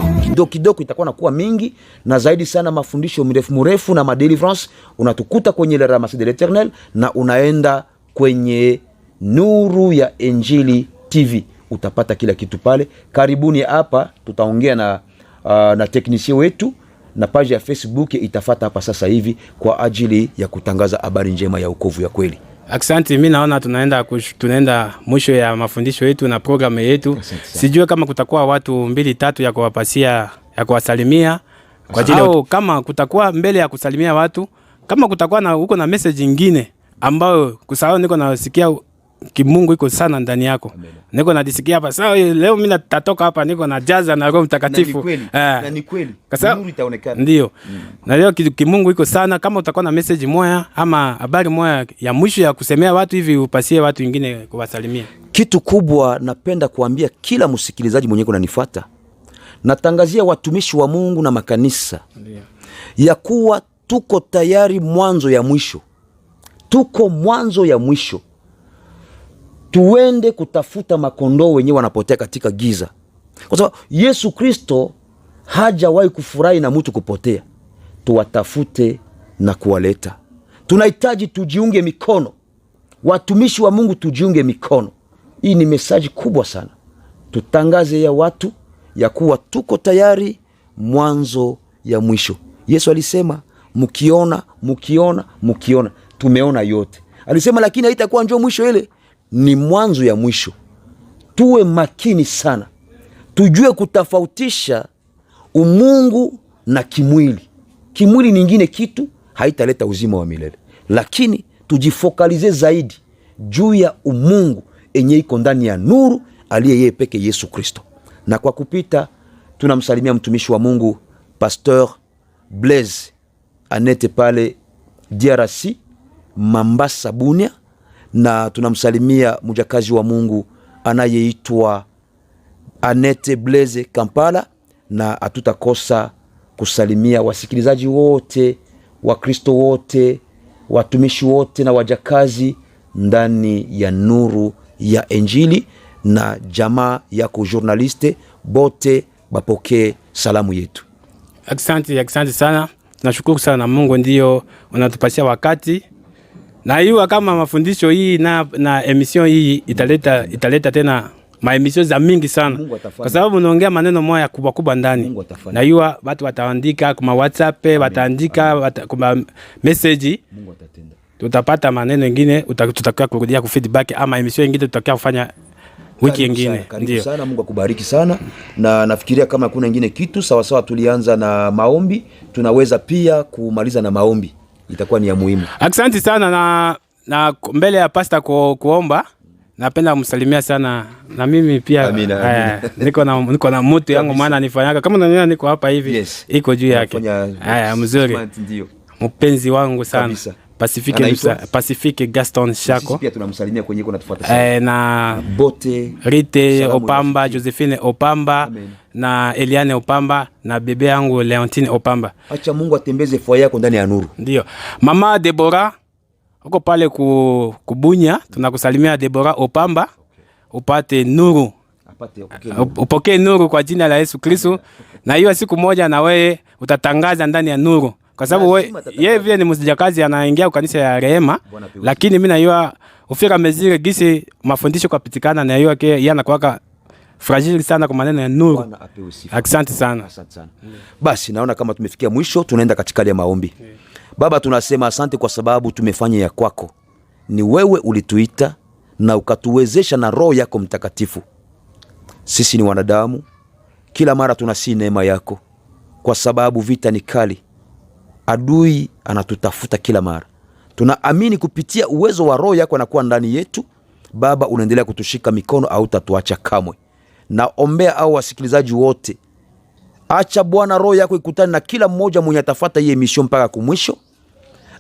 Kidogo itakuwa nakuwa mingi na zaidi sana mafundisho mrefu na ma deliverance unatukuta kwenye Les Ramassés de l'Eternel na unaenda kwenye Nuru ya Injili TV, utapata kila kitu pale. Karibuni hapa, tutaongea na teknisien wetu na page ya Facebook itafata hapa sasa hivi kwa ajili ya kutangaza habari njema ya wokovu ya kweli. Asante, mimi naona tunaenda mwisho ya mafundisho yetu na programu yetu. Sijue kama kutakuwa watu 2-3 ya kuwapasia ya kuwasalimia kwa ajili au kama kutakuwa mbele ya kusalimia watu, kama kutakuwa na uko na message nyingine ambayo kusahau niko nasikia kimungu iko sana ndani yako. Amen. Niko nadisikia hapa sawa, leo mimi natatoka hapa niko na jaza na Roho Mtakatifu. Na ni kweli. Nuru itaonekana. Ndio. Na leo kimungu iko sana, kama utakuwa na message moja ama habari moja ya mwisho ya kusemea watu hivi upasie watu wengine kuwasalimia. Kitu kubwa napenda kuambia kila msikilizaji mwenye kunanifuata. Natangazia watumishi wa Mungu na makanisa. Ndio. Ya kuwa tuko tayari mwanzo ya mwisho. Tuko mwanzo ya mwisho. Tuende kutafuta makondoo wenyewe wanapotea katika giza. Kwa sababu Yesu Kristo hajawahi kufurahi na mtu kupotea. Tuwatafute na kuwaleta. Tunahitaji tujiunge mikono. Watumishi wa Mungu tujiunge mikono. Hii ni mesaji kubwa sana. Tutangaze ya watu ya kuwa tuko tayari mwanzo ya mwisho. Yesu alisema mukiona. Tumeona yote. Alisema lakini haitakuwa njoo mwisho ile. Ni mwanzo ya mwisho. Tuwe makini sana. Tujue kutofautisha umungu na kimwili. Kimwili nyingine kitu haitaleta uzima wa milele. Lakini tujifokalize zaidi juu ya umungu enye iko ndani ya nuru aliye yeye peke Yesu Kristo. Na kwa kupita tunamsalimia mtumishi wa Mungu Pasteur Blaise Anete pale DRC Mambasa Bunia, na tunamsalimia mjakazi wa Mungu anayeitwa Anete Blaise Kampala, na hatutakosa kusalimia wasikilizaji wote, Wakristo wote, watumishi wote na wajakazi ndani ya Nuru ya Injili, na jamaa yako journaliste bote bapokee salamu yetu. Asante sana. Tunashukuru sana na Mungu ndio unatupatia wakati. Na hiyo kama mafundisho hii na emission hii italeta tena maemission za mingi sana. Kwa sababu unaongea maneno moja kubwa ndani. Na hiyo watu wataandika kwa WhatsApp, wataandika kwa message. Mungu atatenda. Tutapata maneno mengine tutakaa kurudia ku feedback ama emission nyingine tutakaa kufanya wiki nyingine. Ndio sana. Mungu akubariki sana. Na nafikiria kama kuna nyingine kitu sawa tulianza na maombi, tunaweza pia kumaliza na maombi. Itakuwa ni ya muhimu. Asante sana, na na mbele ya pasta kuomba, napenda kumsalimia sana na mimi pia. Amina. Niko na mtu yangu maana nifanyaga kama unaniona niko hapa hivi. Yes. Iko juu yake. Mzuri. Mpenzi wangu sana kabisa. Pacifique Gaston Shako. Sisi pia tunamsalimia kwenye kunatufuata sana. Na Bote Rite Opamba, Josephine Opamba. Amen. Na Eliane Opamba na bebe yangu Leontine Opamba. Acha Mungu atembeze foyer yako ndani ya nuru. Ndio. Mama Deborah uko pale kubunya, tunakusalimia Deborah Opamba. Upate nuru. Upokee nuru kwa jina la Yesu Kristo. Na hiyo siku moja na wewe utatangaza ndani ya nuru. Kwa sababu yeye vile ni msijakazi anaingia kanisa ya Rehema, lakini mimi najua ufika mezire gisi mafundisho kwa pitikana na yeye yeye anakuwa fragile sana kwa maneno ya nuru. Asante sana. Basi naona kama tumefikia mwisho, tunaenda katika ile maombi. Baba, tunasema asante kwa sababu tumefanya ya kwako. Ni wewe ulituita na ukatuwezesha na Roho yako Mtakatifu. Sisi ni wanadamu, kila mara tunasi neema yako kwa sababu vita ni kali. Adui anatutafuta kila mara. Tunaamini kupitia uwezo wa Roho yako anakuwa ndani yetu. Baba, unaendelea kutushika mikono au utatuacha kamwe. Naombea au wasikilizaji wote, acha Bwana Roho yako ikutane na kila mmoja mwenye atafuata hii emission mpaka kumwisho,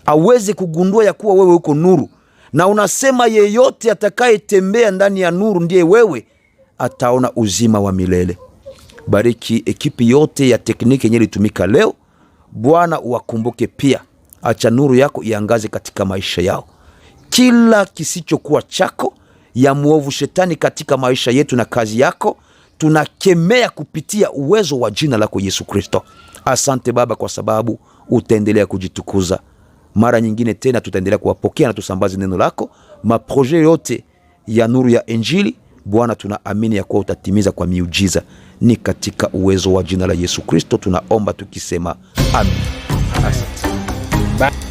aweze kugundua ya kuwa wewe uko nuru, na unasema yeyote atakayetembea ndani ya nuru ndiye wewe ataona uzima wa milele. Bariki ekipi yote ya tekniki yenye litumika leo. Bwana uwakumbuke pia. Acha nuru yako iangaze katika maisha yao. Kila kisichokuwa chako ya muovu shetani katika maisha yetu na kazi yako tunakemea kupitia uwezo wa jina lako Yesu Kristo. Asante Baba kwa sababu utaendelea kujitukuza. Mara nyingine tena tutaendelea kuwapokea na tusambaze neno lako. Maproje yote ya nuru ya Injili Bwana tunaamini ya kuwa utatimiza kwa miujiza. Ni katika uwezo wa jina la Yesu Kristo tunaomba tukisema amen. Asante.